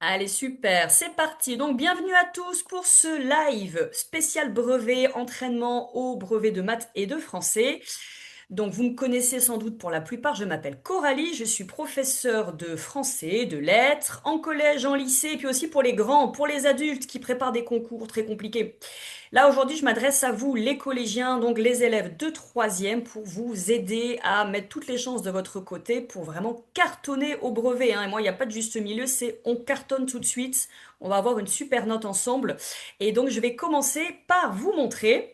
Allez, super, c'est parti. Donc, bienvenue à tous pour ce live spécial brevet entraînement au brevet de maths et de français. Donc, vous me connaissez sans doute pour la plupart, je m'appelle Coralie, je suis professeure de français, de lettres, en collège, en lycée, et puis aussi pour les grands, pour les adultes qui préparent des concours très compliqués. Là, aujourd'hui, je m'adresse à vous, les collégiens, donc les élèves de troisième, pour vous aider à mettre toutes les chances de votre côté pour vraiment cartonner au brevet, hein. Et moi, il n'y a pas de juste milieu, c'est on cartonne tout de suite. On va avoir une super note ensemble. Et donc, je vais commencer par vous montrer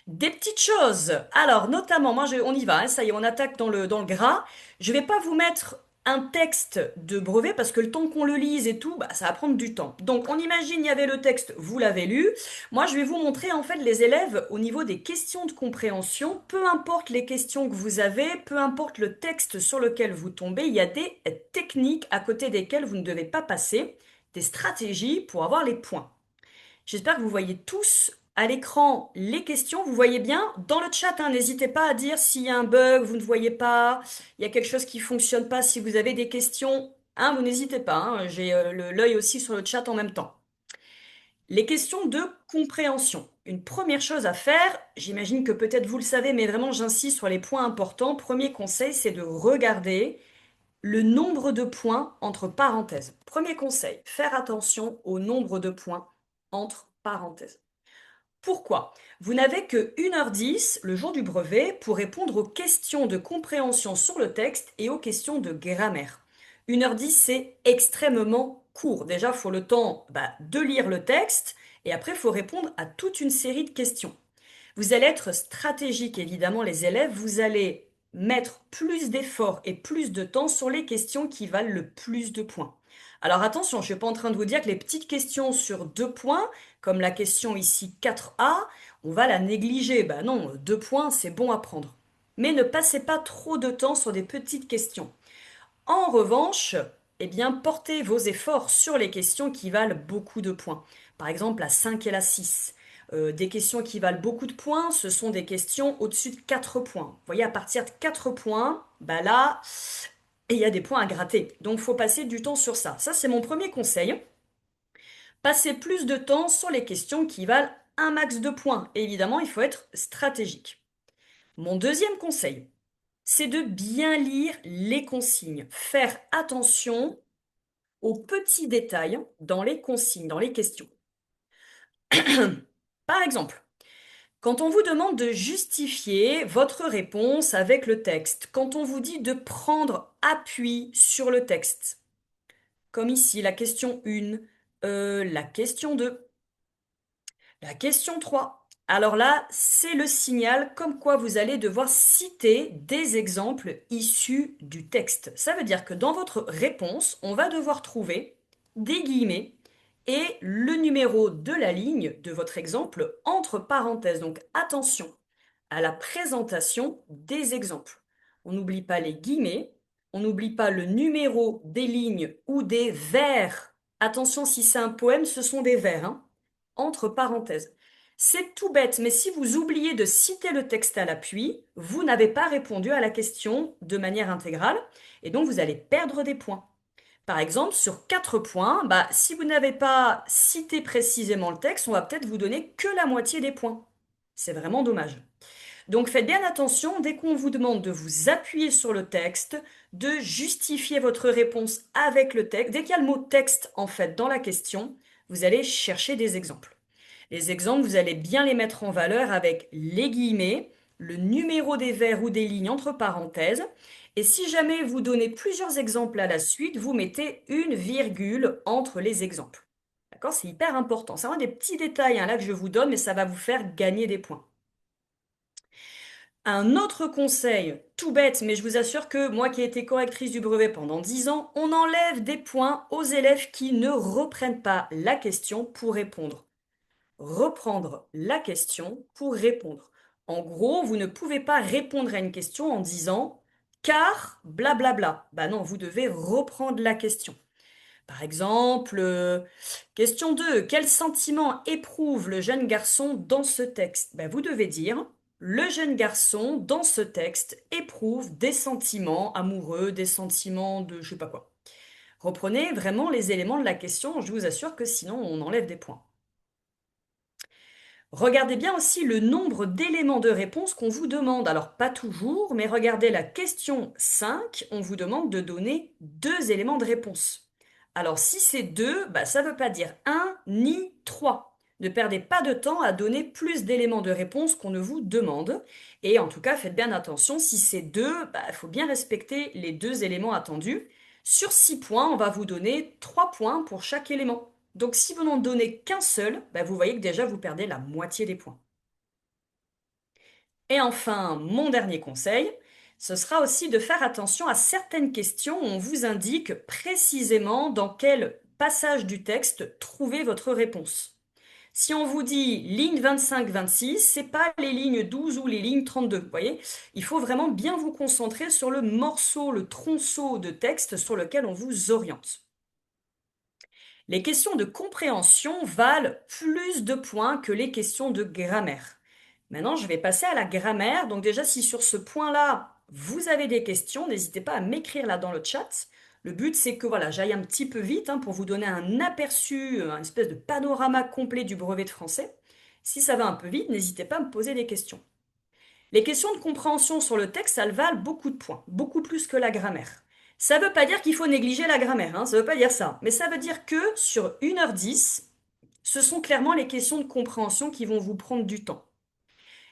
des petites choses. Alors, notamment, on y va, hein, ça y est, on attaque dans le gras. Je vais pas vous mettre un texte de brevet parce que le temps qu'on le lise et tout, bah, ça va prendre du temps. Donc, on imagine, il y avait le texte, vous l'avez lu. Moi, je vais vous montrer, en fait, les élèves au niveau des questions de compréhension. Peu importe les questions que vous avez, peu importe le texte sur lequel vous tombez, il y a des techniques à côté desquelles vous ne devez pas passer, des stratégies pour avoir les points. J'espère que vous voyez tous à l'écran les questions. Vous voyez bien dans le chat, hein, n'hésitez pas à dire s'il y a un bug, vous ne voyez pas, il y a quelque chose qui fonctionne pas. Si vous avez des questions, hein, vous n'hésitez pas, hein, j'ai l'œil aussi sur le chat en même temps. Les questions de compréhension. Une première chose à faire, j'imagine que peut-être vous le savez, mais vraiment j'insiste sur les points importants. Premier conseil, c'est de regarder le nombre de points entre parenthèses. Premier conseil, faire attention au nombre de points entre parenthèses. Pourquoi? Vous n'avez que 1h10 le jour du brevet pour répondre aux questions de compréhension sur le texte et aux questions de grammaire. 1h10, c'est extrêmement court. Déjà, il faut le temps de lire le texte et après, il faut répondre à toute une série de questions. Vous allez être stratégique, évidemment, les élèves. Vous allez mettre plus d'efforts et plus de temps sur les questions qui valent le plus de points. Alors attention, je ne suis pas en train de vous dire que les petites questions sur 2 points, comme la question ici 4A, on va la négliger. Ben non, 2 points, c'est bon à prendre. Mais ne passez pas trop de temps sur des petites questions. En revanche, eh bien, portez vos efforts sur les questions qui valent beaucoup de points. Par exemple, la 5 et la 6. Des questions qui valent beaucoup de points, ce sont des questions au-dessus de 4 points. Vous voyez, à partir de 4 points, bah là, il y a des points à gratter. Donc, il faut passer du temps sur ça. Ça, c'est mon premier conseil. Passez plus de temps sur les questions qui valent un max de points. Et évidemment, il faut être stratégique. Mon deuxième conseil, c'est de bien lire les consignes. Faire attention aux petits détails dans les consignes, dans les questions. Par exemple, quand on vous demande de justifier votre réponse avec le texte, quand on vous dit de prendre appui sur le texte, comme ici la question 1, la question 2, la question 3. Alors là, c'est le signal comme quoi vous allez devoir citer des exemples issus du texte. Ça veut dire que dans votre réponse, on va devoir trouver des guillemets et le numéro de la ligne de votre exemple entre parenthèses. Donc attention à la présentation des exemples. On n'oublie pas les guillemets, on n'oublie pas le numéro des lignes ou des vers. Attention, si c'est un poème, ce sont des vers, hein, entre parenthèses. C'est tout bête, mais si vous oubliez de citer le texte à l'appui, vous n'avez pas répondu à la question de manière intégrale, et donc vous allez perdre des points. Par exemple, sur 4 points, si vous n'avez pas cité précisément le texte, on va peut-être vous donner que la moitié des points. C'est vraiment dommage. Donc faites bien attention, dès qu'on vous demande de vous appuyer sur le texte, de justifier votre réponse avec le texte. Dès qu'il y a le mot texte en fait dans la question, vous allez chercher des exemples. Les exemples, vous allez bien les mettre en valeur avec les guillemets, le numéro des vers ou des lignes entre parenthèses. Et si jamais vous donnez plusieurs exemples à la suite, vous mettez une virgule entre les exemples. D'accord? C'est hyper important. C'est vraiment des petits détails, hein, là que je vous donne, mais ça va vous faire gagner des points. Un autre conseil, tout bête, mais je vous assure que moi qui ai été correctrice du brevet pendant 10 ans, on enlève des points aux élèves qui ne reprennent pas la question pour répondre. Reprendre la question pour répondre. En gros, vous ne pouvez pas répondre à une question en disant car blablabla. Bah non, vous devez reprendre la question. Par exemple, question 2. Quel sentiment éprouve le jeune garçon dans ce texte? Vous devez dire le jeune garçon dans ce texte éprouve des sentiments amoureux, des sentiments de je sais pas quoi. Reprenez vraiment les éléments de la question, je vous assure que sinon on enlève des points. Regardez bien aussi le nombre d'éléments de réponse qu'on vous demande. Alors, pas toujours, mais regardez la question 5, on vous demande de donner 2 éléments de réponse. Alors, si c'est 2, bah, ça ne veut pas dire un ni 3. Ne perdez pas de temps à donner plus d'éléments de réponse qu'on ne vous demande. Et en tout cas, faites bien attention, si c'est 2, bah, il faut bien respecter les 2 éléments attendus. Sur 6 points, on va vous donner 3 points pour chaque élément. Donc si vous n'en donnez qu'un seul, bah, vous voyez que déjà vous perdez la moitié des points. Et enfin, mon dernier conseil, ce sera aussi de faire attention à certaines questions où on vous indique précisément dans quel passage du texte trouver votre réponse. Si on vous dit ligne 25-26, c'est pas les lignes 12 ou les lignes 32, vous voyez? Il faut vraiment bien vous concentrer sur le morceau, le tronçon de texte sur lequel on vous oriente. Les questions de compréhension valent plus de points que les questions de grammaire. Maintenant, je vais passer à la grammaire. Donc déjà, si sur ce point-là, vous avez des questions, n'hésitez pas à m'écrire là dans le chat. Le but, c'est que voilà, j'aille un petit peu vite pour vous donner un aperçu, une espèce de panorama complet du brevet de français. Si ça va un peu vite, n'hésitez pas à me poser des questions. Les questions de compréhension sur le texte, elles valent beaucoup de points, beaucoup plus que la grammaire. Ça ne veut pas dire qu'il faut négliger la grammaire, ça ne veut pas dire ça. Mais ça veut dire que sur 1h10, ce sont clairement les questions de compréhension qui vont vous prendre du temps.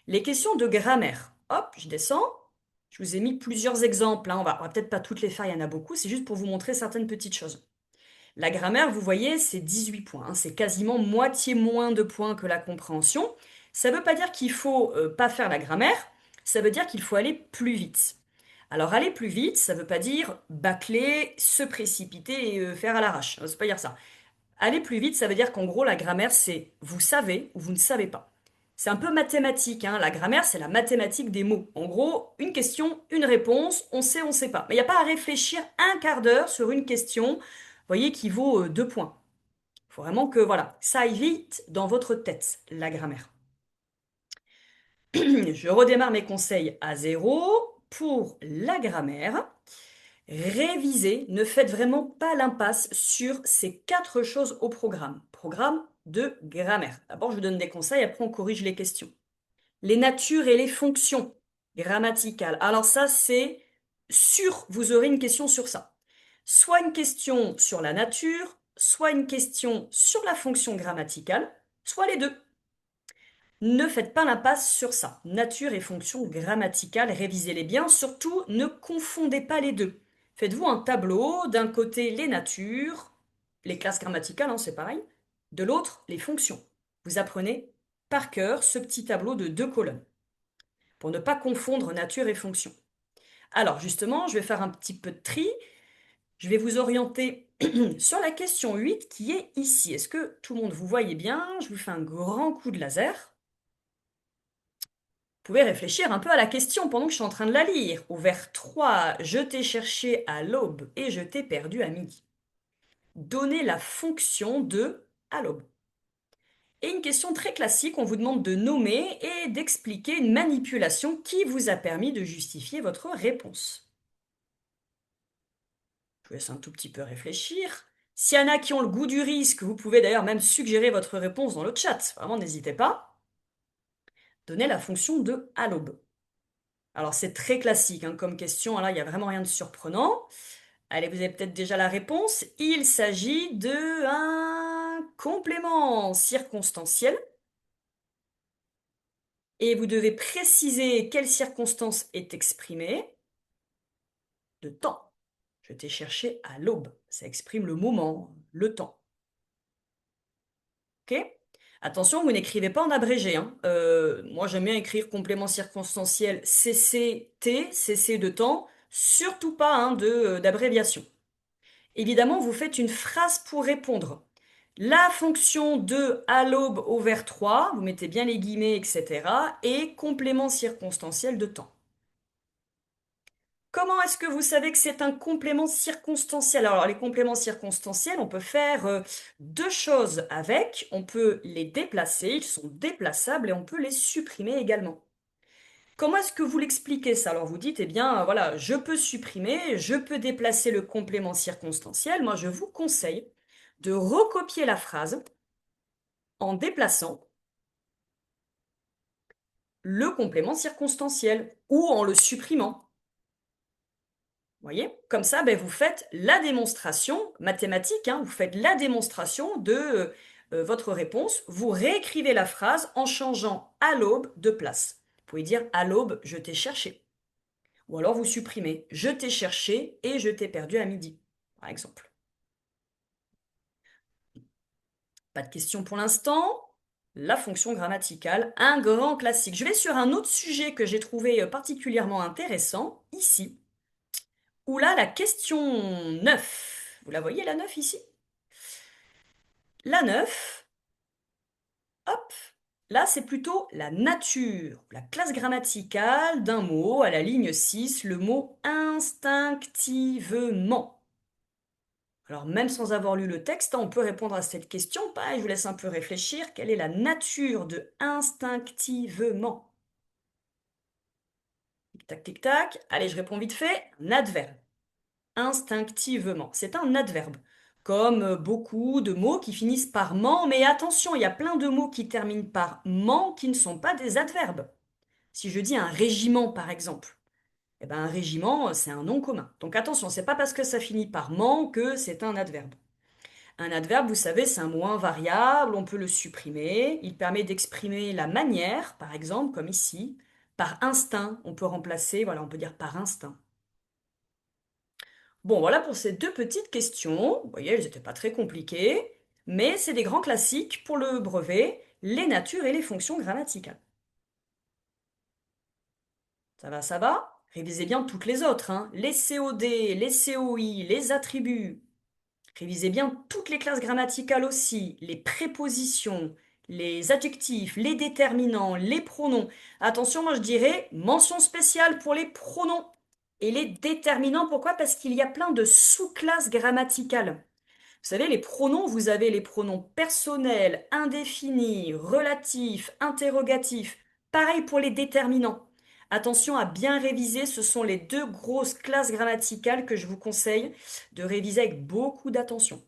Les questions de grammaire, hop, je descends. Je vous ai mis plusieurs exemples, on va peut-être pas toutes les faire, il y en a beaucoup, c'est juste pour vous montrer certaines petites choses. La grammaire, vous voyez, c'est 18 points, c'est quasiment moitié moins de points que la compréhension. Ça ne veut pas dire qu'il faut pas faire la grammaire, ça veut dire qu'il faut aller plus vite. Alors aller plus vite, ça ne veut pas dire bâcler, se précipiter et faire à l'arrache. Ça ne veut pas dire ça. Aller plus vite, ça veut dire qu'en gros, la grammaire, c'est vous savez ou vous ne savez pas. C'est un peu mathématique, La grammaire, c'est la mathématique des mots. En gros, une question, une réponse, on sait, on ne sait pas. Mais il n'y a pas à réfléchir un quart d'heure sur une question, vous voyez, qui vaut 2 points. Il faut vraiment que, voilà, ça aille vite dans votre tête, la grammaire. Je redémarre mes conseils à zéro. Pour la grammaire, révisez, ne faites vraiment pas l'impasse sur ces 4 choses au programme. Programme de grammaire. D'abord, je vous donne des conseils, après on corrige les questions. Les natures et les fonctions grammaticales. Alors ça, c'est sûr, vous aurez une question sur ça. Soit une question sur la nature, soit une question sur la fonction grammaticale, soit les deux. Ne faites pas l'impasse sur ça. Nature et fonction grammaticale, révisez-les bien. Surtout, ne confondez pas les deux. Faites-vous un tableau, d'un côté les natures, les classes grammaticales, c'est pareil, de l'autre les fonctions. Vous apprenez par cœur ce petit tableau de 2 colonnes, pour ne pas confondre nature et fonction. Alors justement, je vais faire un petit peu de tri. Je vais vous orienter sur la question 8 qui est ici. Est-ce que tout le monde vous voyez bien? Je vous fais un grand coup de laser. Vous pouvez réfléchir un peu à la question pendant que je suis en train de la lire. Au vers 3, je t'ai cherché à l'aube et je t'ai perdu à midi. Donnez la fonction de à l'aube. Et une question très classique, on vous demande de nommer et d'expliquer une manipulation qui vous a permis de justifier votre réponse. Je vous laisse un tout petit peu réfléchir. S'il y en a qui ont le goût du risque, vous pouvez d'ailleurs même suggérer votre réponse dans le chat. Vraiment, n'hésitez pas. Donnez la fonction de à l'aube. Alors c'est très classique comme question, là il n'y a vraiment rien de surprenant. Allez, vous avez peut-être déjà la réponse. Il s'agit de un complément circonstanciel. Et vous devez préciser quelle circonstance est exprimée. De temps. Je t'ai cherché à l'aube. Ça exprime le moment, le temps. Ok? Attention, vous n'écrivez pas en abrégé. Moi, j'aime bien écrire complément circonstanciel CCT, CC de temps. Surtout pas d'abréviation. Évidemment, vous faites une phrase pour répondre. La fonction de à l'aube au vers 3, vous mettez bien les guillemets, etc. Et complément circonstanciel de temps. Comment est-ce que vous savez que c'est un complément circonstanciel? Alors, les compléments circonstanciels, on peut faire 2 choses avec. On peut les déplacer, ils sont déplaçables et on peut les supprimer également. Comment est-ce que vous l'expliquez ça? Alors vous dites, eh bien, voilà, je peux supprimer, je peux déplacer le complément circonstanciel. Moi, je vous conseille de recopier la phrase en déplaçant le complément circonstanciel ou en le supprimant. Vous voyez? Comme ça, ben, vous faites la démonstration mathématique, hein, vous faites la démonstration de votre réponse. Vous réécrivez la phrase en changeant à l'aube de place. Vous pouvez dire à l'aube, je t'ai cherché. Ou alors vous supprimez je t'ai cherché et je t'ai perdu à midi, par exemple. Pas de question pour l'instant. La fonction grammaticale, un grand classique. Je vais sur un autre sujet que j'ai trouvé particulièrement intéressant, ici, où là, la question 9. Vous la voyez, la 9 ici? La 9, hop, là, c'est plutôt la nature, la classe grammaticale d'un mot, à la ligne 6, le mot instinctivement. Alors même sans avoir lu le texte, hein, on peut répondre à cette question. Pareil, je vous laisse un peu réfléchir. Quelle est la nature de instinctivement? Tic-tac, tic-tac. Allez, je réponds vite fait. Un adverbe. Instinctivement. C'est un adverbe. Comme beaucoup de mots qui finissent par ment, mais attention, il y a plein de mots qui terminent par ment qui ne sont pas des adverbes. Si je dis un régiment, par exemple, eh ben, un régiment, c'est un nom commun. Donc attention, c'est pas parce que ça finit par ment que c'est un adverbe. Un adverbe, vous savez, c'est un mot invariable, on peut le supprimer. Il permet d'exprimer la manière, par exemple, comme ici. Par instinct, on peut remplacer, voilà, on peut dire par instinct. Bon, voilà pour ces deux petites questions. Vous voyez, elles n'étaient pas très compliquées, mais c'est des grands classiques pour le brevet, les natures et les fonctions grammaticales. Ça va, ça va? Révisez bien toutes les autres, hein. Les COD, les COI, les attributs. Révisez bien toutes les classes grammaticales aussi, les prépositions, les adjectifs, les déterminants, les pronoms. Attention, moi je dirais mention spéciale pour les pronoms et les déterminants. Pourquoi? Parce qu'il y a plein de sous-classes grammaticales. Vous savez, les pronoms, vous avez les pronoms personnels, indéfinis, relatifs, interrogatifs. Pareil pour les déterminants. Attention à bien réviser, ce sont les deux grosses classes grammaticales que je vous conseille de réviser avec beaucoup d'attention.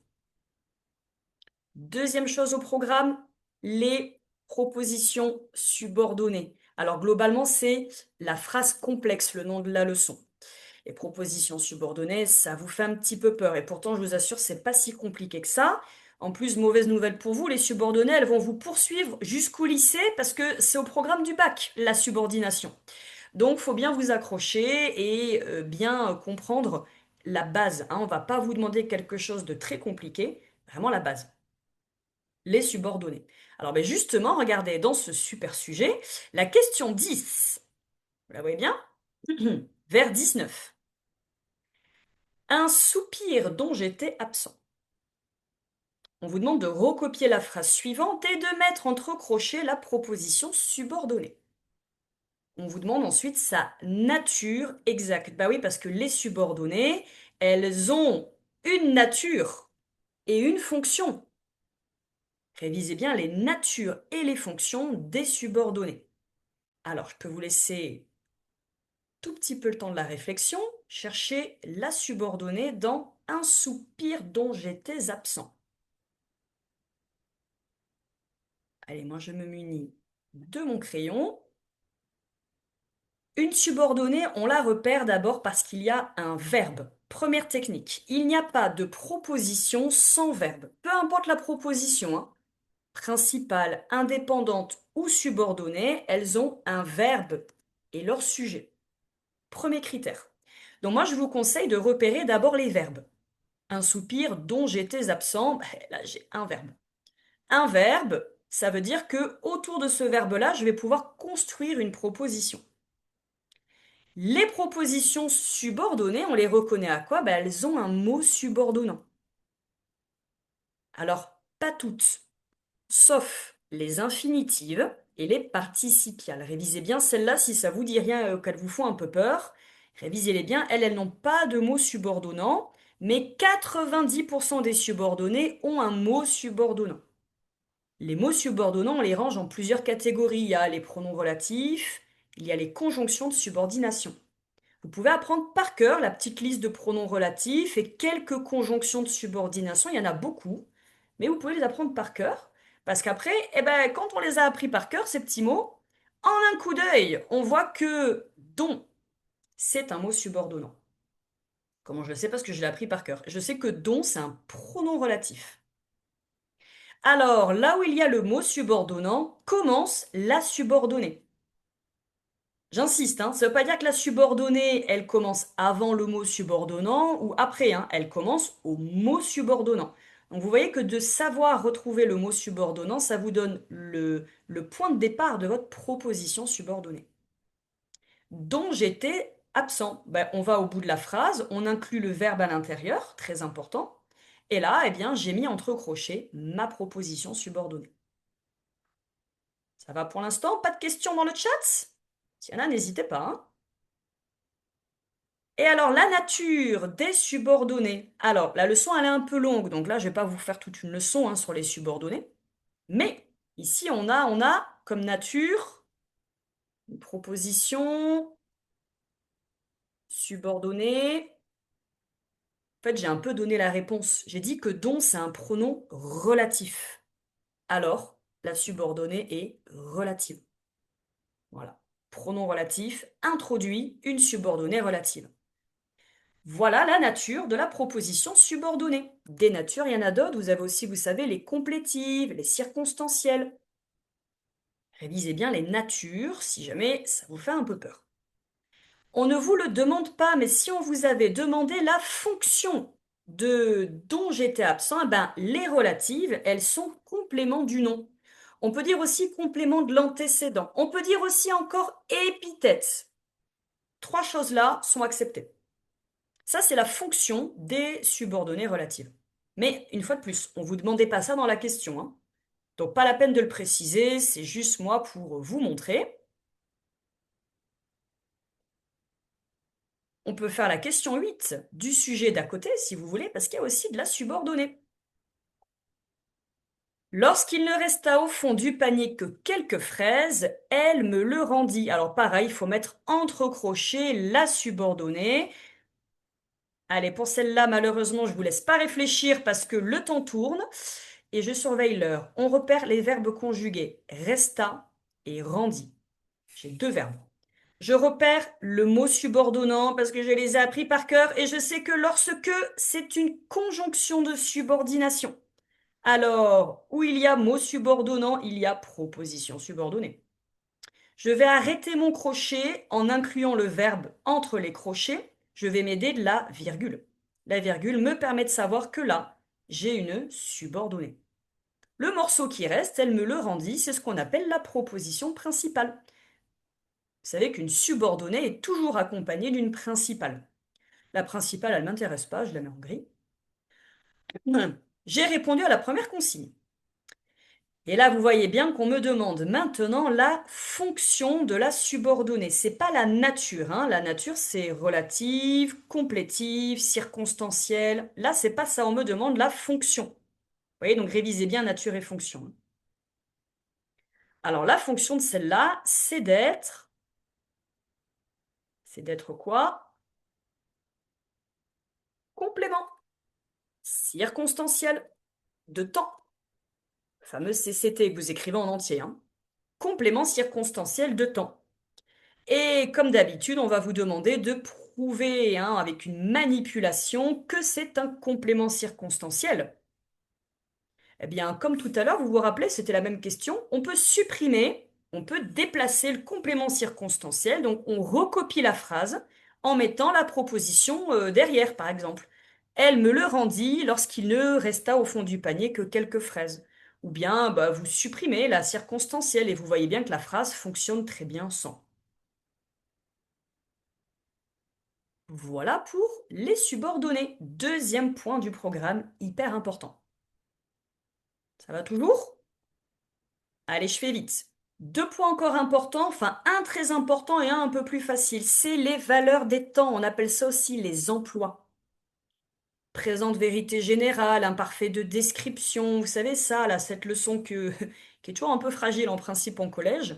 Deuxième chose au programme, les propositions subordonnées. Alors globalement, c'est la phrase complexe, le nom de la leçon. Les propositions subordonnées, ça vous fait un petit peu peur. Et pourtant, je vous assure, c'est pas si compliqué que ça. En plus, mauvaise nouvelle pour vous, les subordonnées, elles vont vous poursuivre jusqu'au lycée parce que c'est au programme du bac, la subordination. Donc, faut bien vous accrocher et bien comprendre la base, hein. On va pas vous demander quelque chose de très compliqué, vraiment la base. Les subordonnées. Alors, ben justement, regardez, dans ce super sujet, la question 10, vous la voyez bien? Vers 19. Un soupir dont j'étais absent. On vous demande de recopier la phrase suivante et de mettre entre crochets la proposition subordonnée. On vous demande ensuite sa nature exacte. Bah oui, parce que les subordonnées, elles ont une nature et une fonction. Révisez bien les natures et les fonctions des subordonnées. Alors, je peux vous laisser tout petit peu le temps de la réflexion. Cherchez la subordonnée dans un soupir dont j'étais absent. Allez, moi je me munis de mon crayon. Une subordonnée, on la repère d'abord parce qu'il y a un verbe. Première technique, il n'y a pas de proposition sans verbe. Peu importe la proposition, hein, principale, indépendante ou subordonnée, elles ont un verbe et leur sujet. Premier critère. Donc moi je vous conseille de repérer d'abord les verbes. Un soupir dont j'étais absent, là j'ai un verbe. Un verbe, ça veut dire que autour de ce verbe-là, je vais pouvoir construire une proposition. Les propositions subordonnées, on les reconnaît à quoi? Elles ont un mot subordonnant. Alors, pas toutes, sauf les infinitives et les participiales. Révisez bien celles-là si ça vous dit rien qu'elles vous font un peu peur. Révisez-les bien, elles n'ont pas de mot subordonnant, mais 90% des subordonnés ont un mot subordonnant. Les mots subordonnants, on les range en plusieurs catégories. Il y a les pronoms relatifs, il y a les conjonctions de subordination. Vous pouvez apprendre par cœur la petite liste de pronoms relatifs et quelques conjonctions de subordination. Il y en a beaucoup, mais vous pouvez les apprendre par cœur. Parce qu'après, eh ben, quand on les a appris par cœur, ces petits mots, en un coup d'œil, on voit que dont, c'est un mot subordonnant. Comment je le sais? Parce que je l'ai appris par cœur. Je sais que dont, c'est un pronom relatif. Alors, là où il y a le mot subordonnant, commence la subordonnée. J'insiste, hein, ça ne veut pas dire que la subordonnée, elle commence avant le mot subordonnant ou après, hein, elle commence au mot subordonnant. Donc vous voyez que de savoir retrouver le mot subordonnant, ça vous donne le point de départ de votre proposition subordonnée. Dont j'étais absent. Ben, on va au bout de la phrase, on inclut le verbe à l'intérieur, très important. Et là, eh bien, j'ai mis entre crochets ma proposition subordonnée. Ça va pour l'instant? Pas de questions dans le chat? S'il y en a, n'hésitez pas, hein. Et alors, la nature des subordonnés. Alors, la leçon, elle est un peu longue, donc là, je ne vais pas vous faire toute une leçon hein, sur les subordonnés. Mais ici, on a comme nature une proposition subordonnée. En fait, j'ai un peu donné la réponse. J'ai dit que dont, c'est un pronom relatif. Alors, la subordonnée est relative. Voilà. Pronom relatif introduit une subordonnée relative. Voilà la nature de la proposition subordonnée. Des natures, il y en a d'autres. Vous avez aussi, vous savez, les complétives, les circonstancielles. Révisez bien les natures si jamais ça vous fait un peu peur. On ne vous le demande pas, mais si on vous avait demandé la fonction de dont j'étais absent, eh ben, les relatives, elles sont complément du nom. On peut dire aussi complément de l'antécédent. On peut dire aussi encore épithète. Trois choses-là sont acceptées. Ça, c'est la fonction des subordonnées relatives. Mais une fois de plus, on ne vous demandait pas ça dans la question, hein. Donc pas la peine de le préciser, c'est juste moi pour vous montrer. On peut faire la question 8 du sujet d'à côté, si vous voulez, parce qu'il y a aussi de la subordonnée. Lorsqu'il ne resta au fond du panier que quelques fraises, elle me le rendit. Alors pareil, il faut mettre entre crochets la subordonnée. Allez, pour celle-là, malheureusement, je ne vous laisse pas réfléchir parce que le temps tourne et je surveille l'heure. On repère les verbes conjugués resta et rendit. J'ai deux verbes. Je repère le mot subordonnant parce que je les ai appris par cœur et je sais que lorsque c'est une conjonction de subordination. Alors, où il y a mot subordonnant, il y a proposition subordonnée. Je vais arrêter mon crochet en incluant le verbe entre les crochets. Je vais m'aider de la virgule. La virgule me permet de savoir que là, j'ai une subordonnée. Le morceau qui reste, elle me le rendit, c'est ce qu'on appelle la proposition principale. Vous savez qu'une subordonnée est toujours accompagnée d'une principale. La principale, elle ne m'intéresse pas, je la mets en gris. J'ai répondu à la première consigne. Et là, vous voyez bien qu'on me demande maintenant la fonction de la subordonnée. C'est pas la nature, hein. La nature, c'est relative, complétive, circonstancielle. Là, c'est pas ça. On me demande la fonction. Vous voyez, donc révisez bien nature et fonction. Alors, la fonction de celle-là, c'est d'être. C'est d'être quoi? Complément. Circonstanciel. De temps. Le fameux CCT que vous écrivez en entier, hein. Complément circonstanciel de temps. Et comme d'habitude, on va vous demander de prouver hein, avec une manipulation que c'est un complément circonstanciel. Eh bien, comme tout à l'heure, vous vous rappelez, c'était la même question. On peut supprimer, on peut déplacer le complément circonstanciel. Donc, on recopie la phrase en mettant la proposition derrière, par exemple. Elle me le rendit lorsqu'il ne resta au fond du panier que quelques fraises. Ou bien, bah, vous supprimez la circonstancielle et vous voyez bien que la phrase fonctionne très bien sans. Voilà pour les subordonnées. Deuxième point du programme, hyper important. Ça va toujours? Allez, je fais vite. Deux points encore importants, enfin un très important et un peu plus facile. C'est les valeurs des temps. On appelle ça aussi les emplois. Présente vérité générale, imparfait de description. Vous savez ça, là, cette leçon qui est toujours un peu fragile en principe en collège.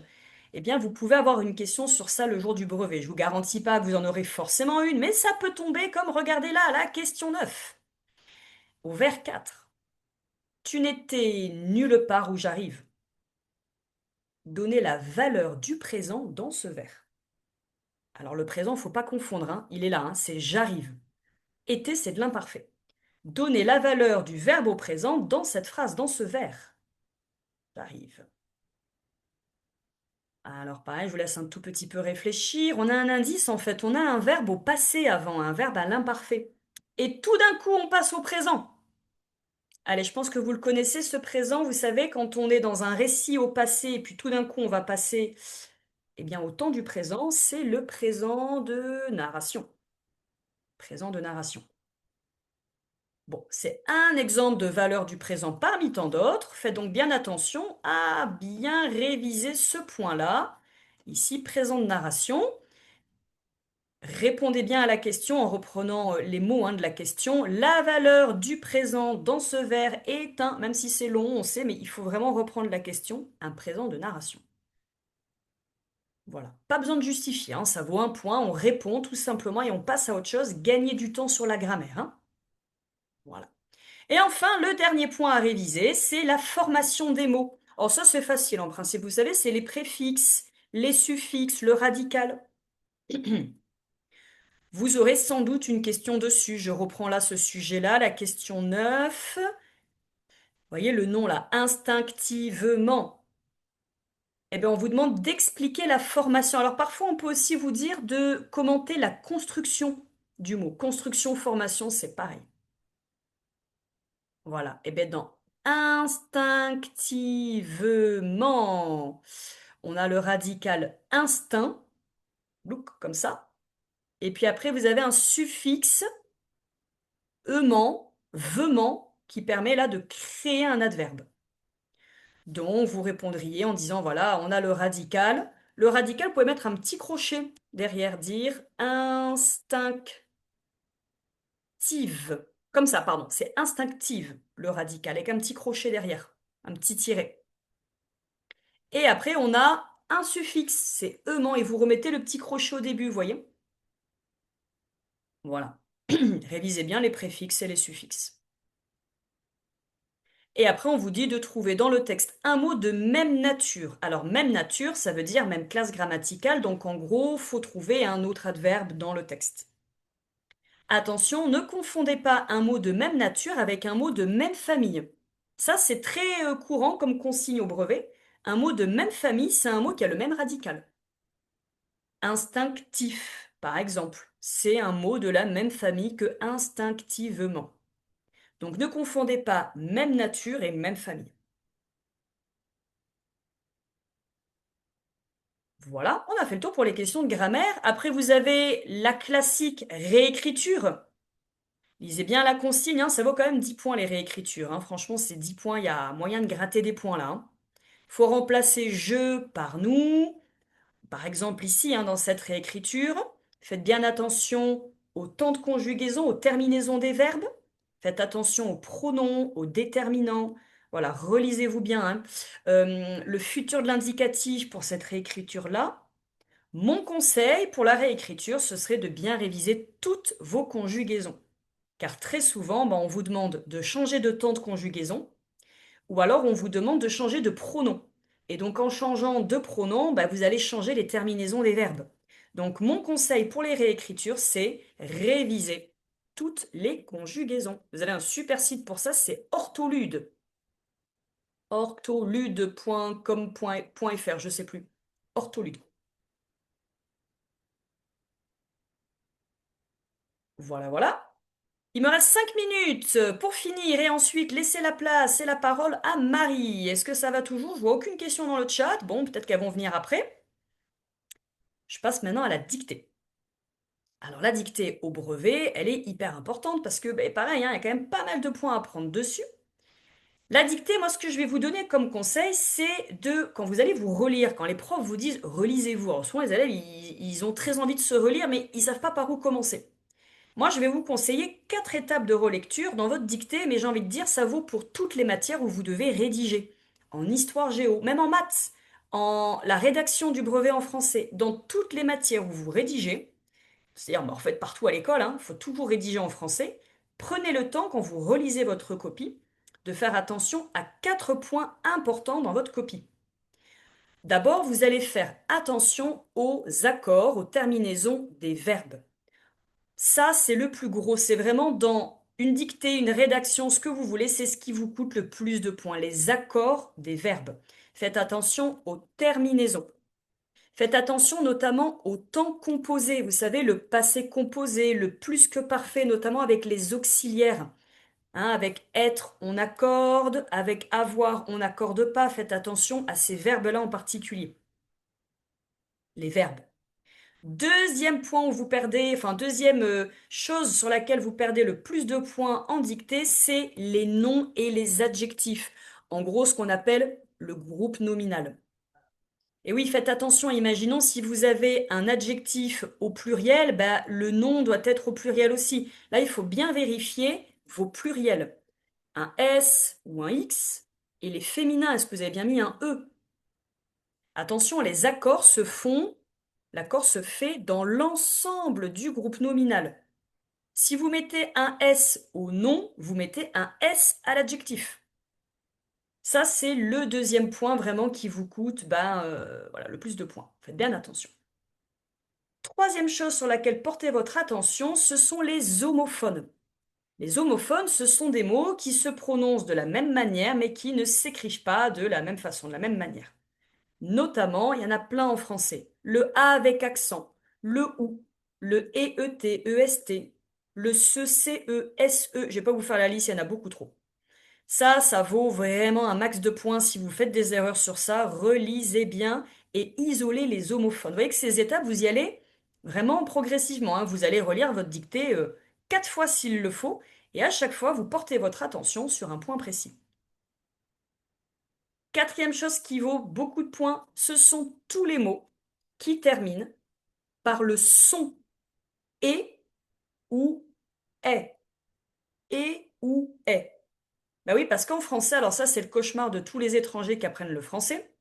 eh bien, vous pouvez avoir une question sur ça le jour du brevet. Je vous garantis pas que vous en aurez forcément une, mais ça peut tomber comme, regardez là, la question 9. Au vers 4. Tu n'étais nulle part où j'arrive. Donnez la valeur du présent dans ce vers. Alors le présent, faut pas confondre, hein, il est là, hein, c'est j'arrive. Été, c'est de l'imparfait. Donnez la valeur du verbe au présent dans cette phrase, dans ce vers. J'arrive. Alors pareil, je vous laisse un tout petit peu réfléchir. On a un indice en fait, on a un verbe au passé avant, un verbe à l'imparfait. Et tout d'un coup, on passe au présent. Allez, je pense que vous le connaissez, ce présent. Vous savez, quand on est dans un récit au passé et puis tout d'un coup, on va passer eh bien, au temps du présent, c'est le présent de narration. Présent de narration. Bon, c'est un exemple de valeur du présent parmi tant d'autres. Faites donc bien attention à bien réviser ce point-là. Ici, présent de narration. Répondez bien à la question en reprenant les mots de la question. La valeur du présent dans ce vers est un, même si c'est long, on sait, mais il faut vraiment reprendre la question, un présent de narration. Voilà, pas besoin de justifier, hein, ça vaut un point, on répond tout simplement et on passe à autre chose, gagner du temps sur la grammaire. Hein. Voilà. Et enfin, le dernier point à réviser, c'est la formation des mots. Alors ça, c'est facile en principe, vous savez, c'est les préfixes, les suffixes, le radical. Vous aurez sans doute une question dessus. Je reprends là ce sujet-là, la question 9. Vous voyez le nom là, instinctivement. Eh bien, on vous demande d'expliquer la formation. Alors parfois, on peut aussi vous dire de commenter la construction du mot. Construction, formation, c'est pareil. Voilà. Eh bien, dans instinctivement, on a le radical instinct, look, comme ça. Et puis après, vous avez un suffixe ement, veement, qui permet là de créer un adverbe. Donc, vous répondriez en disant, voilà, on a le radical. Le radical, vous pouvez mettre un petit crochet derrière, dire instinctive. Comme ça, pardon, c'est instinctive, le radical, avec un petit crochet derrière, un petit tiret. Et après, on a un suffixe, c'est ement, et vous remettez le petit crochet au début, vous voyez? Voilà. Révisez bien les préfixes et les suffixes. Et après, on vous dit de trouver dans le texte un mot de même nature. Alors, même nature, ça veut dire même classe grammaticale. Donc, en gros, faut trouver un autre adverbe dans le texte. Attention, ne confondez pas un mot de même nature avec un mot de même famille. Ça, c'est très courant comme consigne au brevet. Un mot de même famille, c'est un mot qui a le même radical. Instinctif, par exemple, c'est un mot de la même famille que instinctivement. Donc ne confondez pas même nature et même famille. Voilà, on a fait le tour pour les questions de grammaire. Après, vous avez la classique réécriture. Lisez bien la consigne, hein, ça vaut quand même 10 points les réécritures. Hein. Franchement, c'est 10 points, il y a moyen de gratter des points là. Hein. Faut remplacer je par nous. Par exemple, ici, dans cette réécriture, faites bien attention au temps de conjugaison, aux terminaisons des verbes. Faites attention aux pronoms, aux déterminants. Voilà, relisez-vous bien. Hein. Le futur de l'indicatif pour cette réécriture-là. Mon conseil pour la réécriture, ce serait de bien réviser toutes vos conjugaisons. Car très souvent, on vous demande de changer de temps de conjugaison, ou alors on vous demande de changer de pronom. Et donc en changeant de pronom, vous allez changer les terminaisons des verbes. Donc mon conseil pour les réécritures, c'est réviser toutes les conjugaisons. Vous avez un super site pour ça, c'est Ortholude. Ortholude.com.fr, je sais plus. Ortholude. Voilà, voilà. Il me reste 5 minutes pour finir et ensuite laisser la place et la parole à Marie. Est-ce que ça va toujours? Je vois aucune question dans le chat. Bon, peut-être qu'elles vont venir après. Je passe maintenant à la dictée. Alors la dictée au brevet, elle est hyper importante parce que, pareil, il y a quand même pas mal de points à prendre dessus. La dictée, moi, ce que je vais vous donner comme conseil, c'est quand vous allez vous relire, quand les profs vous disent relisez-vous. Alors souvent, les élèves, ils ont très envie de se relire, mais ils savent pas par où commencer. Moi, je vais vous conseiller 4 étapes de relecture dans votre dictée, mais j'ai envie de dire, ça vaut pour toutes les matières où vous devez rédiger. En histoire géo, même en maths. la rédaction du brevet en français, dans toutes les matières où vous rédigez, c'est-à-dire en fait partout à l'école, il faut toujours rédiger en français, prenez le temps quand vous relisez votre copie de faire attention à 4 points importants dans votre copie. D'abord, vous allez faire attention aux accords, aux terminaisons des verbes. Ça, c'est le plus gros. C'est vraiment dans une dictée, une rédaction, ce que vous voulez, c'est ce qui vous coûte le plus de points. Les accords des verbes. Faites attention aux terminaisons. Faites attention notamment au temps composé. Vous savez, le passé composé, le plus que parfait, notamment avec les auxiliaires. Avec être, on accorde. Avec avoir, on n'accorde pas. Faites attention à ces verbes-là en particulier. Les verbes. Deuxième point où vous perdez, enfin deuxième chose sur laquelle vous perdez le plus de points en dictée, c'est les noms et les adjectifs. En gros, ce qu'on appelle le groupe nominal. Et oui, faites attention, imaginons si vous avez un adjectif au pluriel, bah, le nom doit être au pluriel aussi. Là, il faut bien vérifier vos pluriels. Un S ou un X, et les féminins, est-ce que vous avez bien mis un E? Attention, les accords se font, l'accord se fait dans l'ensemble du groupe nominal. Si vous mettez un S au nom, vous mettez un S à l'adjectif. Ça, c'est le deuxième point vraiment qui vous coûte voilà, le plus de points. Faites bien attention. Troisième chose sur laquelle portez votre attention, ce sont les homophones. Les homophones, ce sont des mots qui se prononcent de la même manière, mais qui ne s'écrivent pas de la même façon, de la même manière. Notamment, il y en a plein en français. Le A avec accent, le OU, le EET, EST, le CE, SE. Je vais pas vous faire la liste, il y en a beaucoup trop. Ça vaut vraiment un max de points. Si vous faites des erreurs sur ça, relisez bien et isolez les homophones. Vous voyez que ces étapes, vous y allez vraiment progressivement. Vous allez relire votre dictée 4 fois s'il le faut, et à chaque fois, vous portez votre attention sur un point précis. Quatrième chose qui vaut beaucoup de points, ce sont tous les mots qui terminent par le son et ou est. Et ou est. Bah oui, parce qu'en français, alors ça c'est le cauchemar de tous les étrangers qui apprennent le français.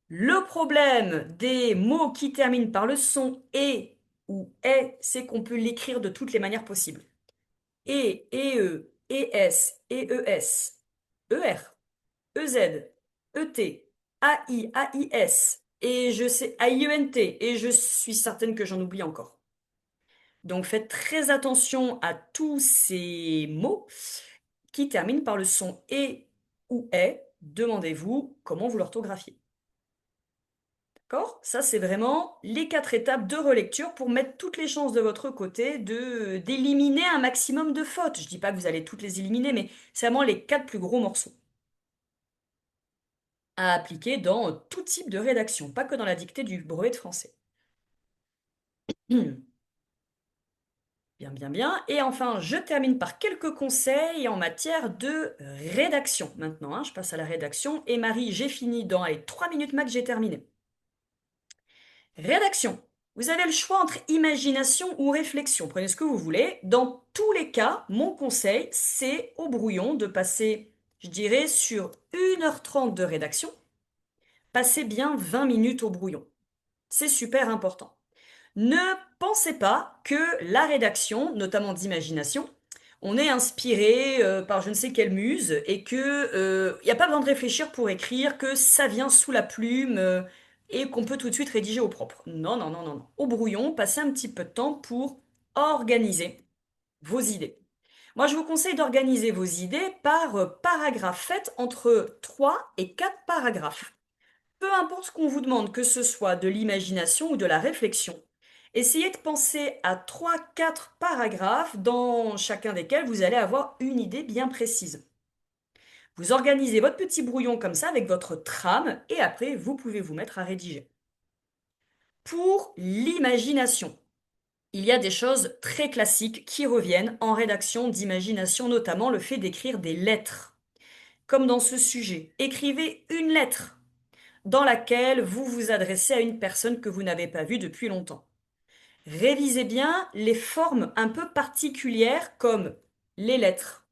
Le problème des mots qui terminent par le son et ou est, c'est qu'on peut l'écrire de toutes les manières possibles. Et, es, er, ez, ai, et je sais, aient, et je suis certaine que j'en oublie encore. Donc faites très attention à tous ces mots qui terminent par le son et ou est. Demandez-vous comment vous l'orthographiez. D'accord? Ça, c'est vraiment les 4 étapes de relecture pour mettre toutes les chances de votre côté d'éliminer un maximum de fautes. Je dis pas que vous allez toutes les éliminer, mais c'est vraiment les 4 plus gros morceaux à appliquer dans tout type de rédaction, pas que dans la dictée du brevet de français. Bien, bien, bien. Et enfin, je termine par quelques conseils en matière de rédaction. Maintenant, je passe à la rédaction. Et Marie, j'ai fini dans les 3 minutes max, j'ai terminé. Rédaction. Vous avez le choix entre imagination ou réflexion. Prenez ce que vous voulez. Dans tous les cas, mon conseil, c'est au brouillon de passer, je dirais, sur 1h30 de rédaction. Passez bien 20 minutes au brouillon. C'est super important. Ne pensez pas que la rédaction, notamment d'imagination, on est inspiré par je ne sais quelle muse et que il n'y a pas besoin de réfléchir pour écrire, que ça vient sous la plume et qu'on peut tout de suite rédiger au propre. Non, non, non, non, non. Au brouillon, passez un petit peu de temps pour organiser vos idées. Moi, je vous conseille d'organiser vos idées par paragraphe. Faites entre 3 et 4 paragraphes. Peu importe ce qu'on vous demande, que ce soit de l'imagination ou de la réflexion, essayez de penser à 3, 4 paragraphes dans chacun desquels vous allez avoir une idée bien précise. Vous organisez votre petit brouillon comme ça avec votre trame et après vous pouvez vous mettre à rédiger. Pour l'imagination, il y a des choses très classiques qui reviennent en rédaction d'imagination, notamment le fait d'écrire des lettres. Comme dans ce sujet, écrivez une lettre dans laquelle vous vous adressez à une personne que vous n'avez pas vue depuis longtemps. Révisez bien les formes un peu particulières comme les lettres,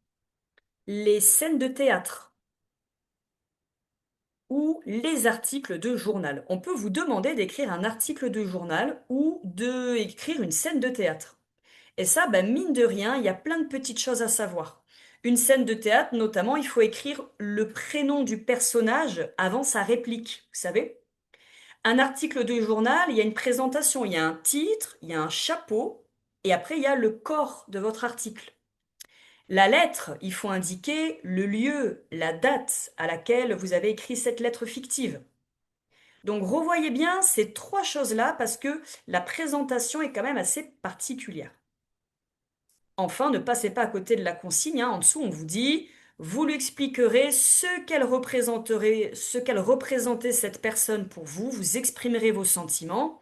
les scènes de théâtre ou les articles de journal. On peut vous demander d'écrire un article de journal ou d'écrire une scène de théâtre. Et ça, bah, mine de rien, il y a plein de petites choses à savoir. Une scène de théâtre, notamment, il faut écrire le prénom du personnage avant sa réplique, vous savez? Un article de journal, il y a une présentation, il y a un titre, il y a un chapeau, et après, il y a le corps de votre article. La lettre, il faut indiquer le lieu, la date à laquelle vous avez écrit cette lettre fictive. Donc revoyez bien ces trois choses-là parce que la présentation est quand même assez particulière. Enfin, ne passez pas à côté de la consigne, hein. En dessous, on vous dit, vous lui expliquerez ce qu'elle représentait cette personne pour vous, vous exprimerez vos sentiments.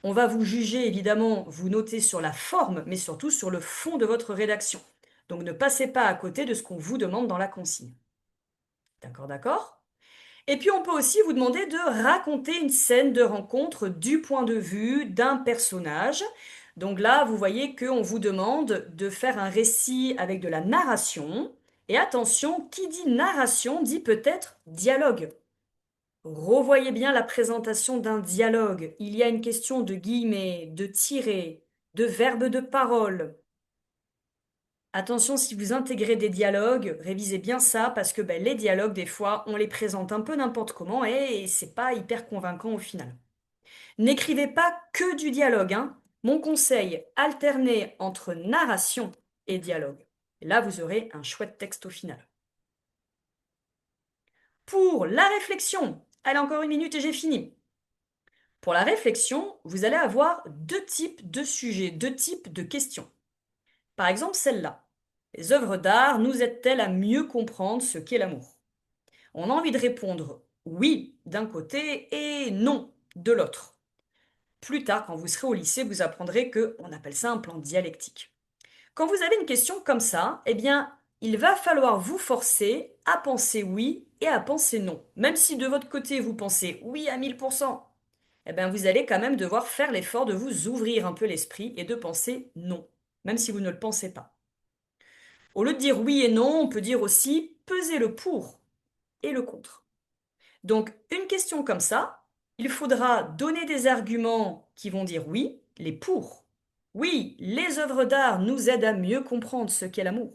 On va vous juger, évidemment, vous notez sur la forme, mais surtout sur le fond de votre rédaction. Donc ne passez pas à côté de ce qu'on vous demande dans la consigne. D'accord, d'accord? Et puis on peut aussi vous demander de raconter une scène de rencontre du point de vue d'un personnage. Donc là, vous voyez qu'on vous demande de faire un récit avec de la narration. Et attention, qui dit narration dit peut-être dialogue. Revoyez bien la présentation d'un dialogue. Il y a une question de guillemets, de tirets, de verbes de parole. Attention, si vous intégrez des dialogues, révisez bien ça parce que ben, les dialogues, des fois, on les présente un peu n'importe comment et c'est pas hyper convaincant au final. N'écrivez pas que du dialogue, hein. Mon conseil, alternez entre narration et dialogue. Et là, vous aurez un chouette texte au final. Pour la réflexion, allez, encore une minute et j'ai fini. Pour la réflexion, vous allez avoir deux types de sujets, deux types de questions. Par exemple, celle-là. Les œuvres d'art nous aident-elles à mieux comprendre ce qu'est l'amour? On a envie de répondre oui d'un côté et non de l'autre. Plus tard, quand vous serez au lycée, vous apprendrez que on appelle ça un plan dialectique. Quand vous avez une question comme ça, eh bien, il va falloir vous forcer à penser oui et à penser non. Même si de votre côté vous pensez oui à 1000%, eh bien, vous allez quand même devoir faire l'effort de vous ouvrir un peu l'esprit et de penser non, même si vous ne le pensez pas. Au lieu de dire oui et non, on peut dire aussi peser le pour et le contre. Donc, une question comme ça, il faudra donner des arguments qui vont dire oui, les pour. Oui, les œuvres d'art nous aident à mieux comprendre ce qu'est l'amour.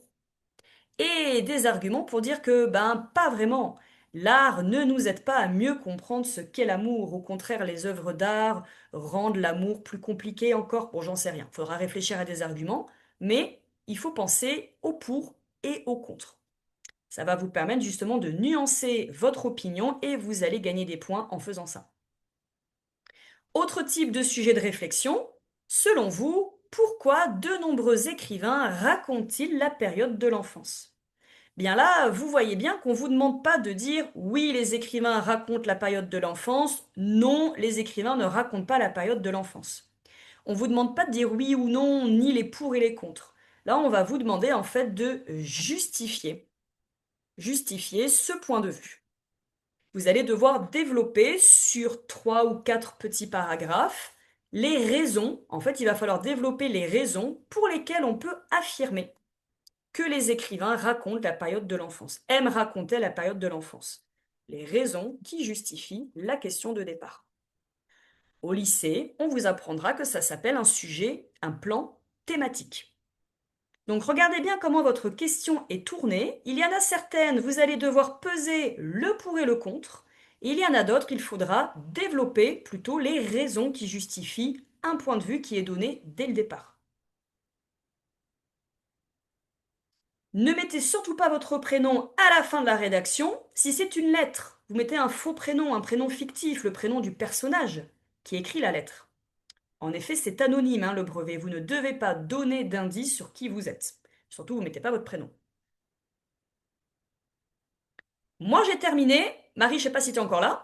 Et des arguments pour dire que, ben, pas vraiment. L'art ne nous aide pas à mieux comprendre ce qu'est l'amour. Au contraire, les œuvres d'art rendent l'amour plus compliqué encore. Bon, j'en sais rien. Il faudra réfléchir à des arguments, mais il faut penser au pour et au contre. Ça va vous permettre justement de nuancer votre opinion et vous allez gagner des points en faisant ça. Autre type de sujet de réflexion, selon vous, pourquoi de nombreux écrivains racontent-ils la période de l'enfance? Bien là, vous voyez bien qu'on ne vous demande pas de dire oui, les écrivains racontent la période de l'enfance, non, les écrivains ne racontent pas la période de l'enfance. On ne vous demande pas de dire oui ou non, ni les pour et les contre. Là, on va vous demander en fait de justifier ce point de vue. Vous allez devoir développer sur 3 ou 4 petits paragraphes les raisons. En fait, il va falloir développer les raisons pour lesquelles on peut affirmer que les écrivains racontent la période de l'enfance, aiment raconter la période de l'enfance. Les raisons qui justifient la question de départ. Au lycée, on vous apprendra que ça s'appelle un sujet, un plan thématique. Donc regardez bien comment votre question est tournée. Il y en a certaines, vous allez devoir peser le pour et le contre. Il y en a d'autres, il faudra développer plutôt les raisons qui justifient un point de vue qui est donné dès le départ. Ne mettez surtout pas votre prénom à la fin de la rédaction. Si c'est une lettre, vous mettez un faux prénom, un prénom fictif, le prénom du personnage qui écrit la lettre. En effet, c'est anonyme, hein, le brevet. Vous ne devez pas donner d'indice sur qui vous êtes. Surtout, vous ne mettez pas votre prénom. Moi, j'ai terminé. Marie, je sais pas si tu es encore là.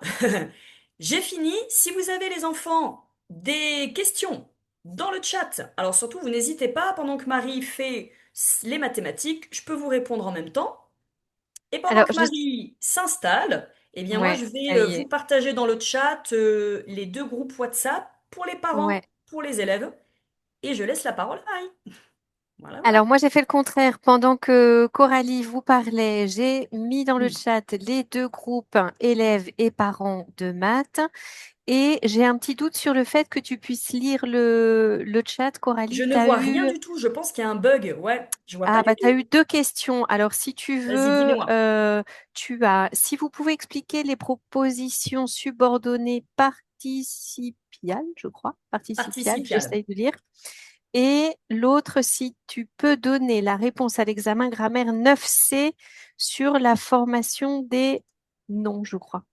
J'ai fini. Si vous avez les enfants des questions dans le chat, alors surtout, vous n'hésitez pas, pendant que Marie fait les mathématiques, je peux vous répondre en même temps. Et pendant Alors, que Marie s'installe, eh bien moi, ouais, je vais ça y vous est. partager dans le chat les deux groupes WhatsApp pour les Ouais. parents, pour les élèves. Et je laisse la parole à Marie. Voilà, voilà. Alors moi j'ai fait le contraire. Pendant que Coralie vous parlait, j'ai mis dans le Hmm. chat les deux groupes élèves et parents de maths. Et j'ai un petit doute sur le fait que tu puisses lire le chat, Je Coralie. ne vois rien du tout. Je pense qu'il y a un bug. Ouais, je vois pas Ah, du bah, tu as tout. eu deux questions. Alors, si tu Vas-y, veux, dis-moi. si vous pouvez expliquer les propositions subordonnées participiales, je crois, participiales, Participial. j'essaye de lire. Et l'autre, si tu peux donner la réponse à l'examen grammaire 9C sur la formation des noms, je crois.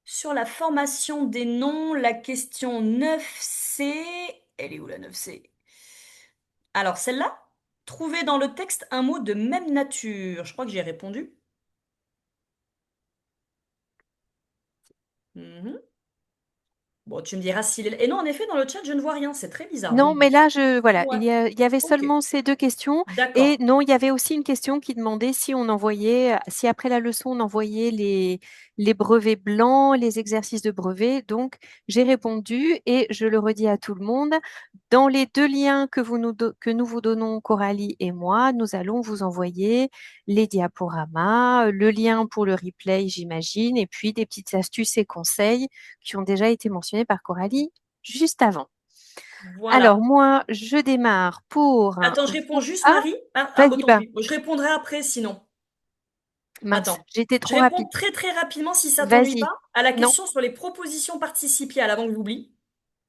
Sur la formation des noms, la question 9C. Elle est où la 9C? Alors, celle-là? Trouver dans le texte un mot de même nature. Je crois que j'ai répondu. Mhm. Bon, tu me diras s'il est... Et non, en effet, dans le chat, je ne vois rien. C'est très bizarre. Non, Donc, mais là, voilà, ouais. il y avait Ok. seulement ces deux questions. Et D'accord. non, il y avait aussi une question qui demandait si on envoyait, si après la leçon, on envoyait les brevets blancs, les exercices de brevets. Donc, j'ai répondu et je le redis à tout le monde. Dans les deux liens que nous vous donnons, Coralie et moi, nous allons vous envoyer les diaporamas, le lien pour le replay, j'imagine, et puis des petites astuces et conseils qui ont déjà été mentionnés par Coralie juste avant. Alors, Voilà. moi, je démarre pour Attends, je réponds vous. juste Ah, Marie. Ah, bah vas-y, tant bah, pis. Bon, je répondrai après sinon. mince, Attends. j'étais Je trop réponds rapide. très très rapidement si ça t'ennuie Vas-y. pas à la Non, question sur les propositions participiales avant que j'oublie.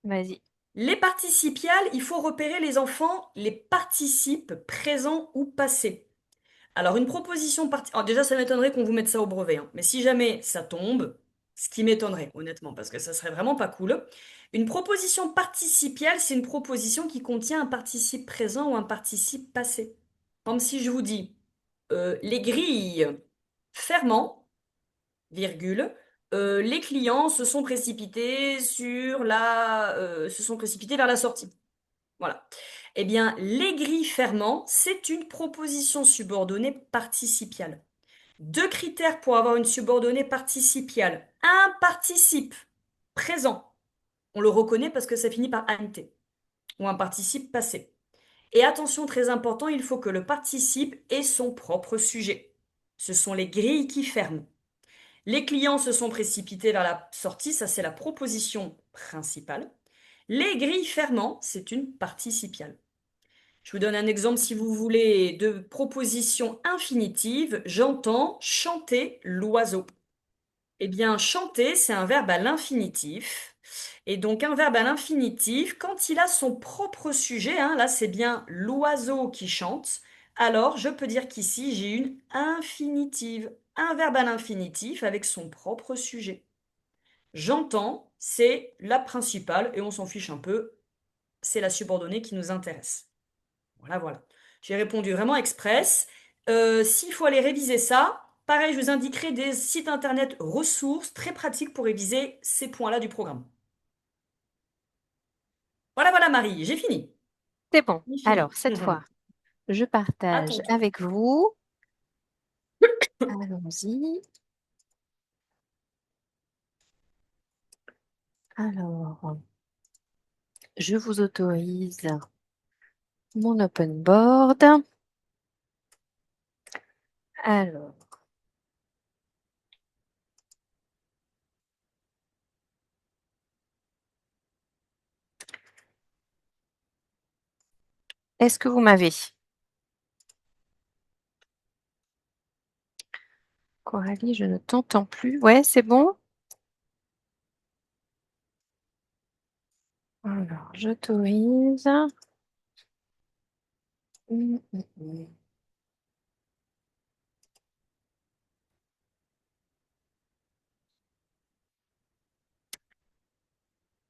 vas-y. Les participiales, il faut repérer les enfants, les participes présents ou passés. Alors, une proposition déjà, ça m'étonnerait qu'on vous mette ça au brevet, hein. Mais si jamais ça tombe, ce qui m'étonnerait, honnêtement, parce que ça serait vraiment pas cool. Une proposition participiale, c'est une proposition qui contient un participe présent ou un participe passé. Comme si je vous dis les grilles fermant, virgule, les clients se sont précipités vers la sortie. Voilà. Eh bien, les grilles fermant, c'est une proposition subordonnée participiale. Deux critères pour avoir une subordonnée participiale. Un participe présent. On le reconnaît parce que ça finit par ant. Ou un participe passé. Et attention, très important, il faut que le participe ait son propre sujet. Ce sont les grilles qui ferment. Les clients se sont précipités vers la sortie, ça c'est la proposition principale. Les grilles fermant, c'est une participiale. Je vous donne un exemple si vous voulez de proposition infinitive. J'entends chanter l'oiseau. Eh bien, chanter, c'est un verbe à l'infinitif. Et donc, un verbe à l'infinitif, quand il a son propre sujet, hein, là c'est bien l'oiseau qui chante, alors je peux dire qu'ici j'ai une infinitive. Un verbe à l'infinitif avec son propre sujet. J'entends, c'est la principale et on s'en fiche un peu, c'est la subordonnée qui nous intéresse. Voilà, voilà. J'ai répondu vraiment express. S'il faut aller réviser ça, pareil, je vous indiquerai des sites internet ressources très pratiques pour réviser ces points-là du programme. Voilà, voilà, Marie, j'ai fini. C'est bon. J'ai Alors, fini. cette fois, je À partage ton tour. avec vous. Allons-y. Alors, je vous autorise mon open board. Alors, est-ce que vous m'avez? Coralie, je ne t'entends plus. Ouais, c'est bon? Alors, j'autorise. Hum, hum, hum.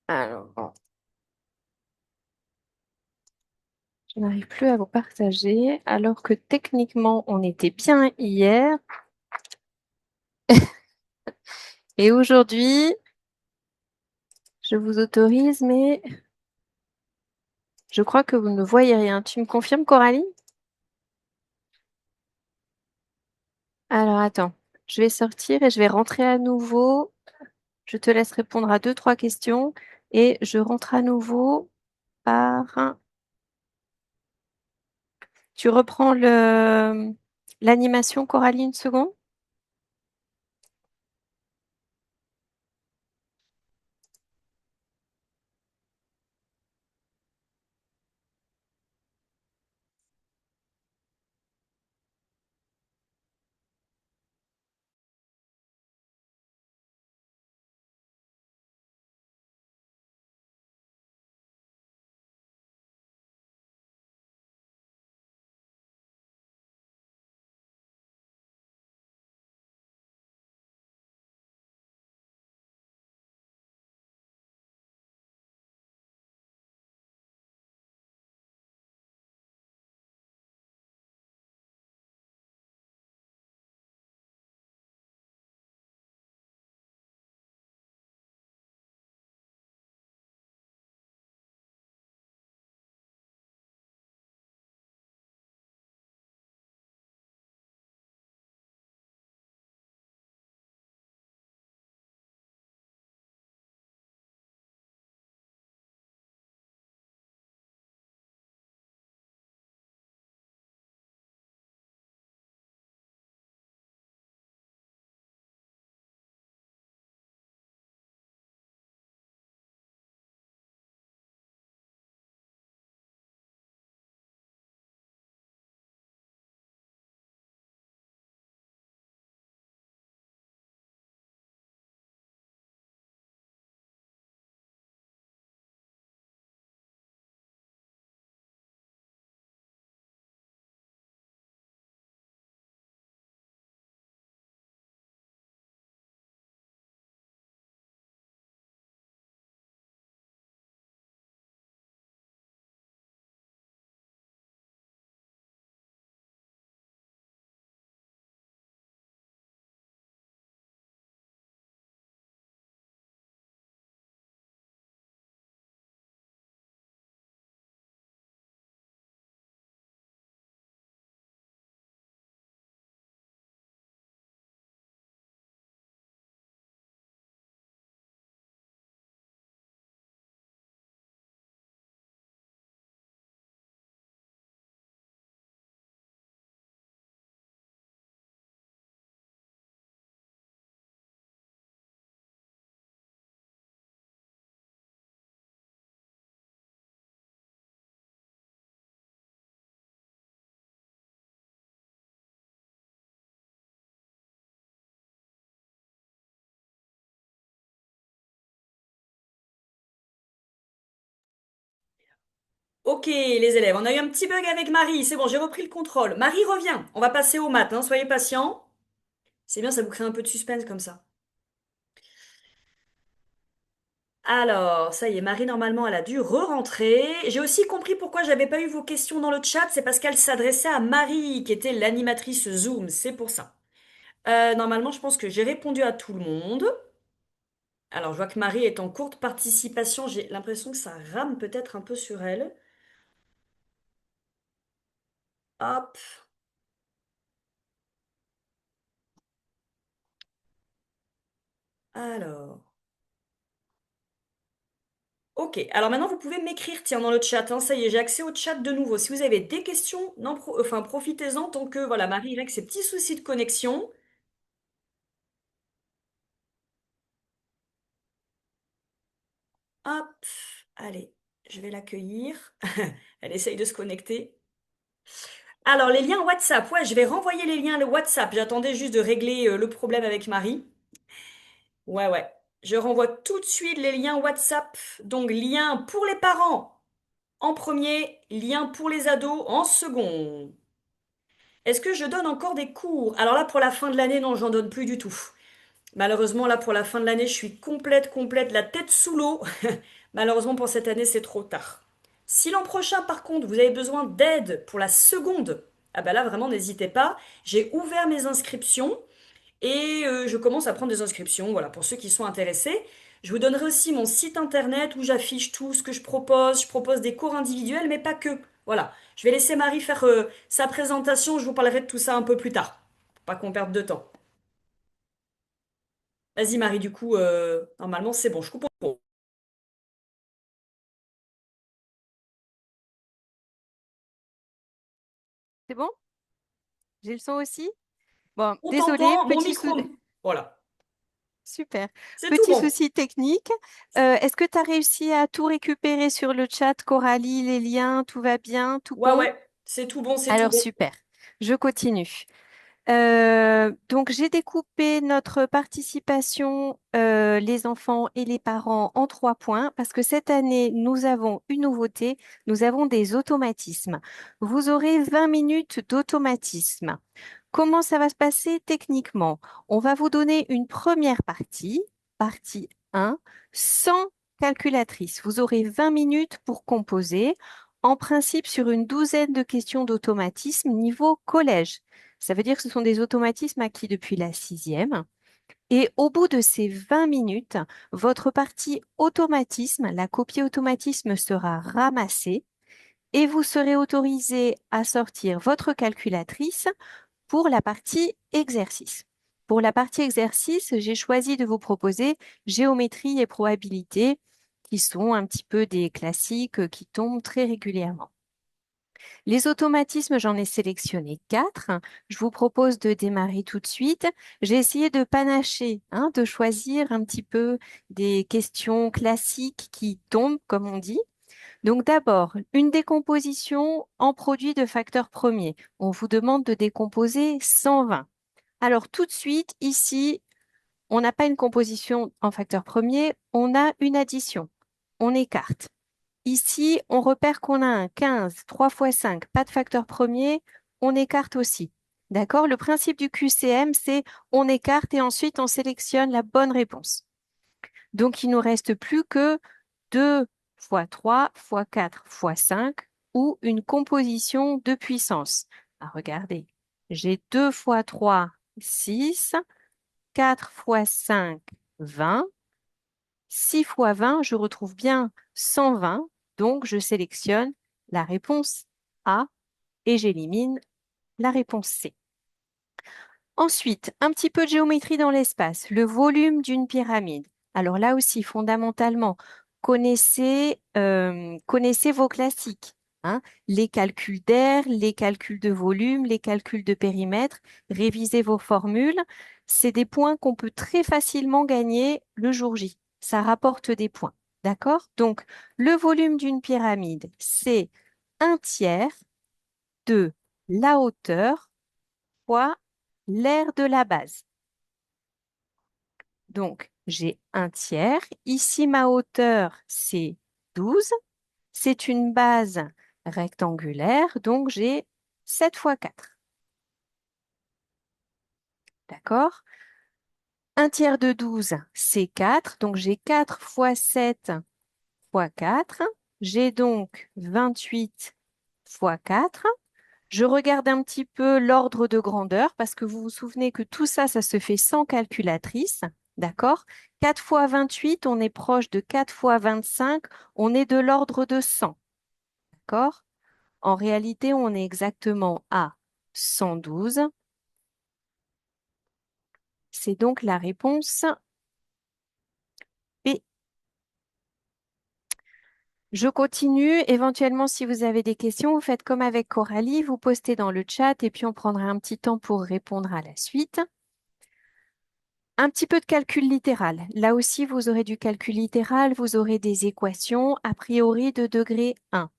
Alors, bon, je n'arrive plus à vous partager, alors que techniquement, on était bien hier. Et aujourd'hui, je vous autorise, mais je crois que vous ne voyez rien. Tu me confirmes, Coralie? Alors, attends, je vais sortir et je vais rentrer à nouveau. Je te laisse répondre à deux, trois questions et je rentre à nouveau par Tu reprends l'animation, Coralie, une seconde? Ok, les élèves, on a eu un petit bug avec Marie. C'est bon, j'ai repris le contrôle. Marie revient. On va passer aux maths, hein, soyez patients. C'est bien, ça vous crée un peu de suspense comme ça. Alors, ça y est, Marie, normalement, elle a dû re-rentrer. J'ai aussi compris pourquoi j'avais pas eu vos questions dans le chat. C'est parce qu'elle s'adressait à Marie, qui était l'animatrice Zoom. C'est pour ça. Normalement, je pense que j'ai répondu à tout le monde. Alors, je vois que Marie est en courte participation. J'ai l'impression que ça rame peut-être un peu sur elle. Hop. Alors. Ok, alors maintenant vous pouvez m'écrire, tiens, dans le chat, hein, ça y est, j'ai accès au chat de nouveau. Si vous avez des questions, enfin, profitez-en tant que, voilà, Marie règle ses petits soucis de connexion. Hop, allez, je vais l'accueillir. Elle essaye de se connecter. Alors, les liens WhatsApp, ouais, je vais renvoyer les liens le WhatsApp. J'attendais juste de régler le problème avec Marie. Ouais, ouais. Je renvoie tout de suite les liens WhatsApp. Donc, lien pour les parents en premier, lien pour les ados en second. Est-ce que je donne encore des cours? Alors là, pour la fin de l'année, non, j'en donne plus du tout. Malheureusement, là, pour la fin de l'année, je suis complète, la tête sous l'eau. Malheureusement, pour cette année, c'est trop tard. Si l'an prochain, par contre, vous avez besoin d'aide pour la seconde, ah ben là, vraiment, n'hésitez pas. J'ai ouvert mes inscriptions. Et je commence à prendre des inscriptions, voilà, pour ceux qui sont intéressés. Je vous donnerai aussi mon site internet où j'affiche tout ce que je propose. Je propose des cours individuels, mais pas que. Voilà. Je vais laisser Marie faire sa présentation. Je vous parlerai de tout ça un peu plus tard. Pour pas qu'on perde de temps. Vas-y, Marie, du coup, normalement, c'est bon. Je coupe au bon? J'ai le son aussi? Bon, On désolé, t'entend, mon micro. Voilà, super. c'est tout Petit bon. souci technique. Est-ce que tu as réussi à tout récupérer sur le chat, Coralie, les liens, tout va bien, tout Ouais, bon? ouais, c'est tout bon, c'est tout Alors bon. super. Je continue. Donc, j'ai découpé notre participation, les enfants et les parents, en 3 points parce que cette année, nous avons une nouveauté, nous avons des automatismes. Vous aurez 20 minutes d'automatisme. Comment ça va se passer techniquement? On va vous donner une première partie, partie 1, sans calculatrice. Vous aurez 20 minutes pour composer, en principe sur une douzaine de questions d'automatisme niveau collège. Ça veut dire que ce sont des automatismes acquis depuis la sixième. Et au bout de ces 20 minutes, votre partie automatisme, la copie automatisme sera ramassée et vous serez autorisé à sortir votre calculatrice pour la partie exercice. Pour la partie exercice, j'ai choisi de vous proposer géométrie et probabilité, qui sont un petit peu des classiques qui tombent très régulièrement. Les automatismes, j'en ai sélectionné 4. Je vous propose de démarrer tout de suite. J'ai essayé de panacher, de choisir un petit peu des questions classiques qui tombent, comme on dit. Donc d'abord, une décomposition en produit de facteurs premiers. On vous demande de décomposer 120. Alors tout de suite, ici, on n'a pas une composition en facteurs premiers, on a une addition. On écarte. Ici, on repère qu'on a un 15, 3 fois 5, pas de facteur premier, on écarte aussi. D'accord? Le principe du QCM, c'est on écarte et ensuite on sélectionne la bonne réponse. Donc, il ne nous reste plus que 2 fois 3 fois 4 fois 5 ou une composition de puissance. Ah, regardez, j'ai 2 fois 3, 6, 4 fois 5, 20. 6 fois 20, je retrouve bien 120, donc je sélectionne la réponse A et j'élimine la réponse C. Ensuite, un petit peu de géométrie dans l'espace, le volume d'une pyramide. Alors là aussi, fondamentalement, connaissez vos classiques, hein, les calculs d'air, les calculs de volume, les calculs de périmètre, révisez vos formules. C'est des points qu'on peut très facilement gagner le jour J. Ça rapporte des points. D'accord? Donc, le volume d'une pyramide, c'est un tiers de la hauteur fois l'aire de la base. Donc, j'ai un tiers. Ici, ma hauteur, c'est 12. C'est une base rectangulaire, donc j'ai 7 fois 4. D'accord? Un tiers de 12, c'est 4. Donc, j'ai 4 fois 7 fois 4. J'ai donc 28 fois 4. Je regarde un petit peu l'ordre de grandeur parce que vous vous souvenez que tout ça, ça se fait sans calculatrice. D'accord? 4 fois 28, on est proche de 4 fois 25, on est de l'ordre de 100. D'accord? En réalité, on est exactement à 112. C'est donc la réponse B. Je continue. Éventuellement, si vous avez des questions, vous faites comme avec Coralie, vous postez dans le chat et puis on prendra un petit temps pour répondre à la suite. Un petit peu de calcul littéral. Là aussi, vous aurez du calcul littéral, vous aurez des équations, a priori de degré 1.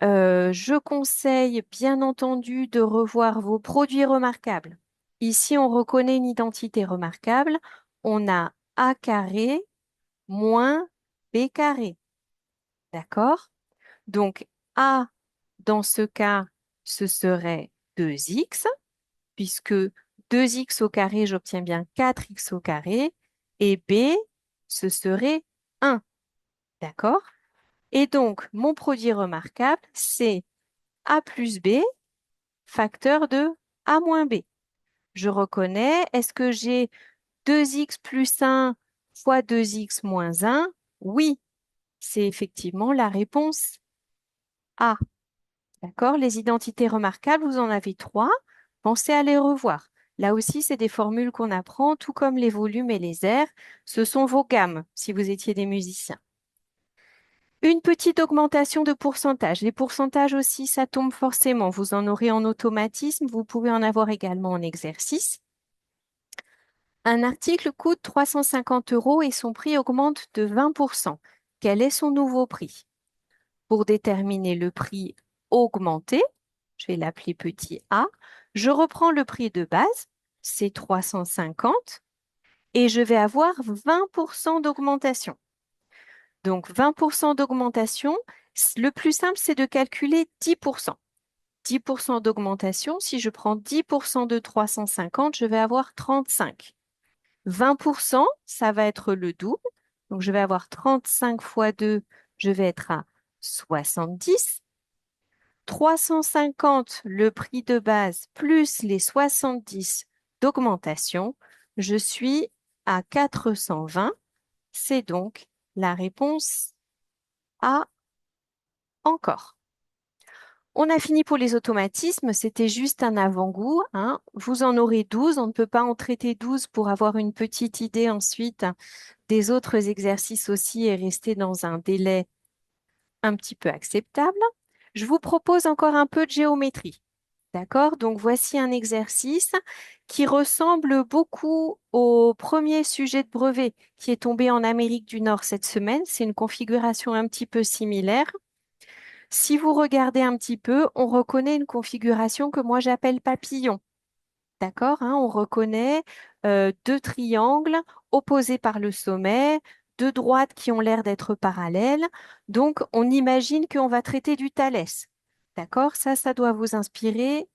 Je conseille bien entendu de revoir vos produits remarquables. Ici, on reconnaît une identité remarquable. On a A carré moins B carré. D'accord? Donc, A, dans ce cas, ce serait 2x, puisque 2x au carré, j'obtiens bien 4x au carré, et b, ce serait 1. D'accord? Et donc, mon produit remarquable, c'est a plus b, facteur de a moins b. Je reconnais, est-ce que j'ai 2x plus 1 fois 2x moins 1? Oui, c'est effectivement la réponse A. D'accord? Les identités remarquables, vous en avez 3. Pensez à les revoir. Là aussi, c'est des formules qu'on apprend, tout comme les volumes et les airs. Ce sont vos gammes, si vous étiez des musiciens. Une petite augmentation de pourcentage. Les pourcentages aussi, ça tombe forcément. Vous en aurez en automatisme. Vous pouvez en avoir également en exercice. Un article coûte 350 euros et son prix augmente de 20%. Quel est son nouveau prix? Pour déterminer le prix augmenté, je vais l'appeler petit a, je reprends le prix de base, c'est 350, et je vais avoir 20% d'augmentation. Donc 20% d'augmentation, le plus simple, c'est de calculer 10%. 10% d'augmentation, si je prends 10% de 350, je vais avoir 35. 20%, ça va être le double. Donc, je vais avoir 35 fois 2, je vais être à 70. 350, le prix de base, plus les 70 d'augmentation, je suis à 420. C'est donc la réponse A encore. On a fini pour les automatismes, c'était juste un avant-goût, hein. Vous en aurez 12, on ne peut pas en traiter 12 pour avoir une petite idée ensuite des autres exercices aussi et rester dans un délai un petit peu acceptable. Je vous propose encore un peu de géométrie. D'accord? Donc voici un exercice qui ressemble beaucoup au premier sujet de brevet qui est tombé en Amérique du Nord cette semaine. C'est une configuration un petit peu similaire. Si vous regardez un petit peu, on reconnaît une configuration que moi j'appelle papillon. D'accord, hein, on reconnaît deux triangles opposés par le sommet, deux droites qui ont l'air d'être parallèles. Donc, on imagine qu'on va traiter du Thalès. D'accord, ça doit vous inspirer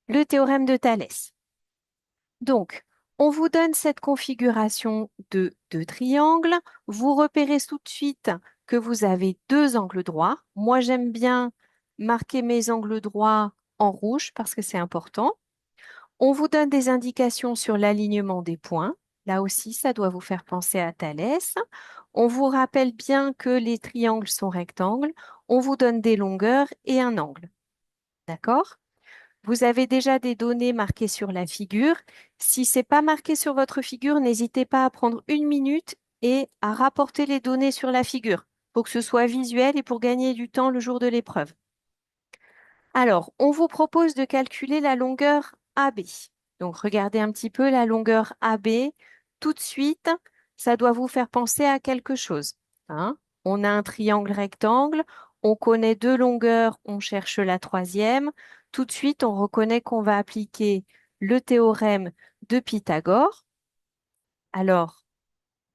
le théorème de Thalès. Donc, on vous donne cette configuration de deux triangles. Vous repérez tout de suite que vous avez deux angles droits. Moi, j'aime bien marquer mes angles droits en rouge parce que c'est important. On vous donne des indications sur l'alignement des points. Là aussi, ça doit vous faire penser à Thalès. On vous rappelle bien que les triangles sont rectangles. On vous donne des longueurs et un angle. D'accord? Vous avez déjà des données marquées sur la figure. Si ce n'est pas marqué sur votre figure, n'hésitez pas à prendre une minute et à rapporter les données sur la figure pour que ce soit visuel et pour gagner du temps le jour de l'épreuve. Alors, on vous propose de calculer la longueur AB. Donc, regardez un petit peu la longueur AB. Tout de suite, ça doit vous faire penser à quelque chose, hein. On a un triangle rectangle, on connaît deux longueurs, on cherche la troisième. Tout de suite, on reconnaît qu'on va appliquer le théorème de Pythagore. Alors,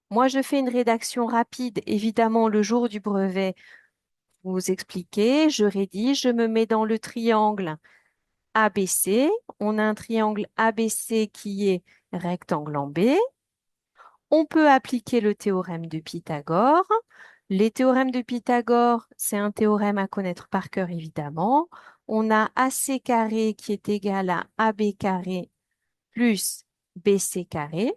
moi, je fais une rédaction rapide, évidemment, le jour du brevet, vous expliquez, je rédige, je me mets dans le triangle ABC. On a un triangle ABC qui est rectangle en B. On peut appliquer le théorème de Pythagore. Les théorèmes de Pythagore, c'est un théorème à connaître par cœur, évidemment. On a AC carré qui est égal à AB carré plus BC carré.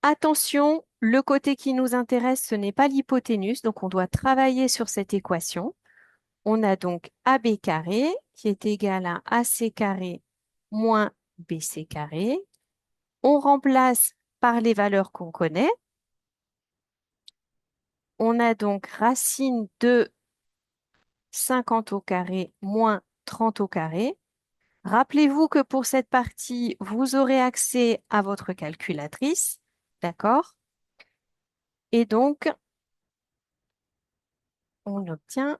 Attention, le côté qui nous intéresse, ce n'est pas l'hypoténuse, donc on doit travailler sur cette équation. On a donc AB carré qui est égal à AC carré moins BC carré. On remplace par les valeurs qu'on connaît. On a donc racine de 50 au carré moins 30 au carré. Rappelez-vous que pour cette partie, vous aurez accès à votre calculatrice. D'accord? Et donc, on obtient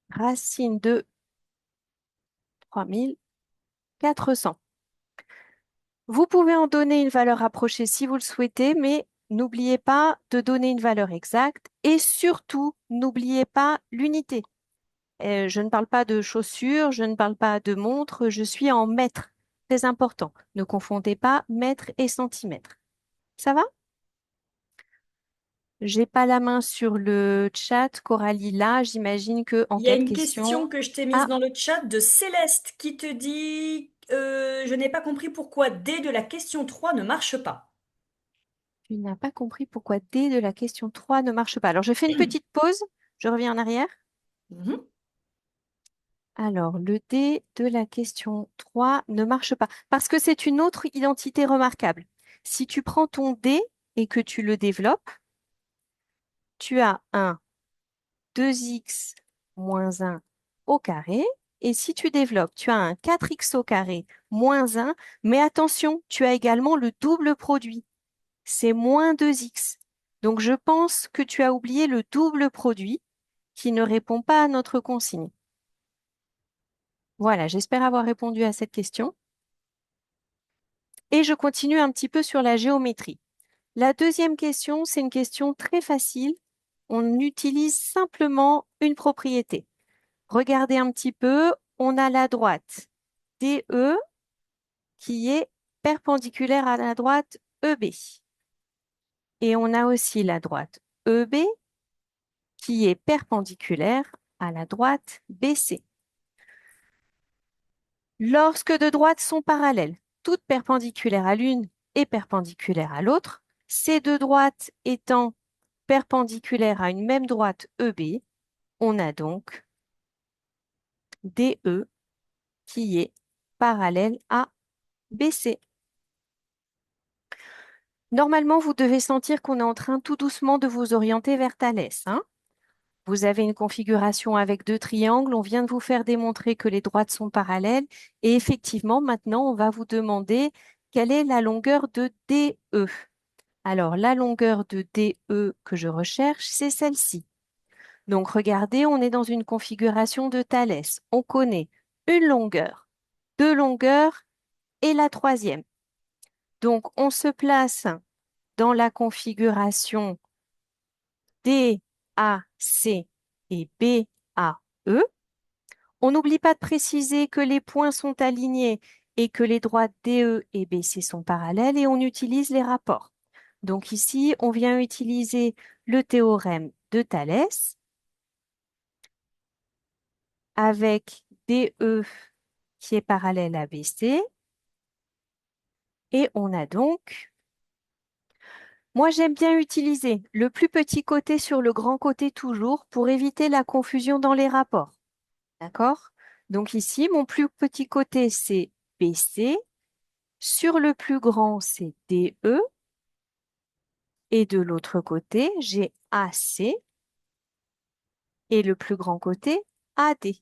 racine de 3400. Vous pouvez en donner une valeur approchée si vous le souhaitez, mais n'oubliez pas de donner une valeur exacte et surtout, n'oubliez pas l'unité. Je ne parle pas de chaussures, je ne parle pas de montre, je suis en mètres. Très important. Ne confondez pas mètres et centimètres. Ça va? J'ai pas la main sur le chat, Coralie, là. J'imagine que en Il y a cas de une question. question que je t'ai mise Ah, dans le chat de Céleste qui te dit je n'ai pas compris pourquoi D de la question 3 ne marche pas. tu n'as pas compris pourquoi D de la question 3 ne marche pas. Alors, je fais une petite pause. Je reviens en arrière. Mhm. Alors, le D de la question 3 ne marche pas parce que c'est une autre identité remarquable. Si tu prends ton D et que tu le développes, tu as un 2x moins 1 au carré. Et si tu développes, tu as un 4x au carré moins 1. Mais attention, tu as également le double produit. C'est moins 2x. Donc, je pense que tu as oublié le double produit qui ne répond pas à notre consigne. Voilà, j'espère avoir répondu à cette question. Et je continue un petit peu sur la géométrie. La deuxième question, c'est une question très facile. On utilise simplement une propriété. Regardez un petit peu, on a la droite DE qui est perpendiculaire à la droite EB. Et on a aussi la droite EB qui est perpendiculaire à la droite BC. Lorsque deux droites sont parallèles, toutes perpendiculaires à l'une et perpendiculaires à l'autre, ces deux droites étant perpendiculaires à une même droite EB, on a donc DE qui est parallèle à BC. Normalement, vous devez sentir qu'on est en train tout doucement de vous orienter vers Thalès, hein. Vous avez une configuration avec deux triangles. On vient de vous faire démontrer que les droites sont parallèles. Et effectivement, maintenant, on va vous demander quelle est la longueur de DE. Alors, la longueur de DE que je recherche, c'est celle-ci. Donc, regardez, on est dans une configuration de Thalès. On connaît une longueur, deux longueurs et la troisième. Donc, on se place dans la configuration DAC et BAE. On n'oublie pas de préciser que les points sont alignés et que les droites DE et BC sont parallèles et on utilise les rapports. Donc ici, on vient utiliser le théorème de Thalès avec DE qui est parallèle à BC. Et on a donc, moi j'aime bien utiliser le plus petit côté sur le grand côté toujours pour éviter la confusion dans les rapports. D'accord? Donc ici, mon plus petit côté, c'est BC. Sur le plus grand, c'est DE. Et de l'autre côté, j'ai AC. Et le plus grand côté, AD.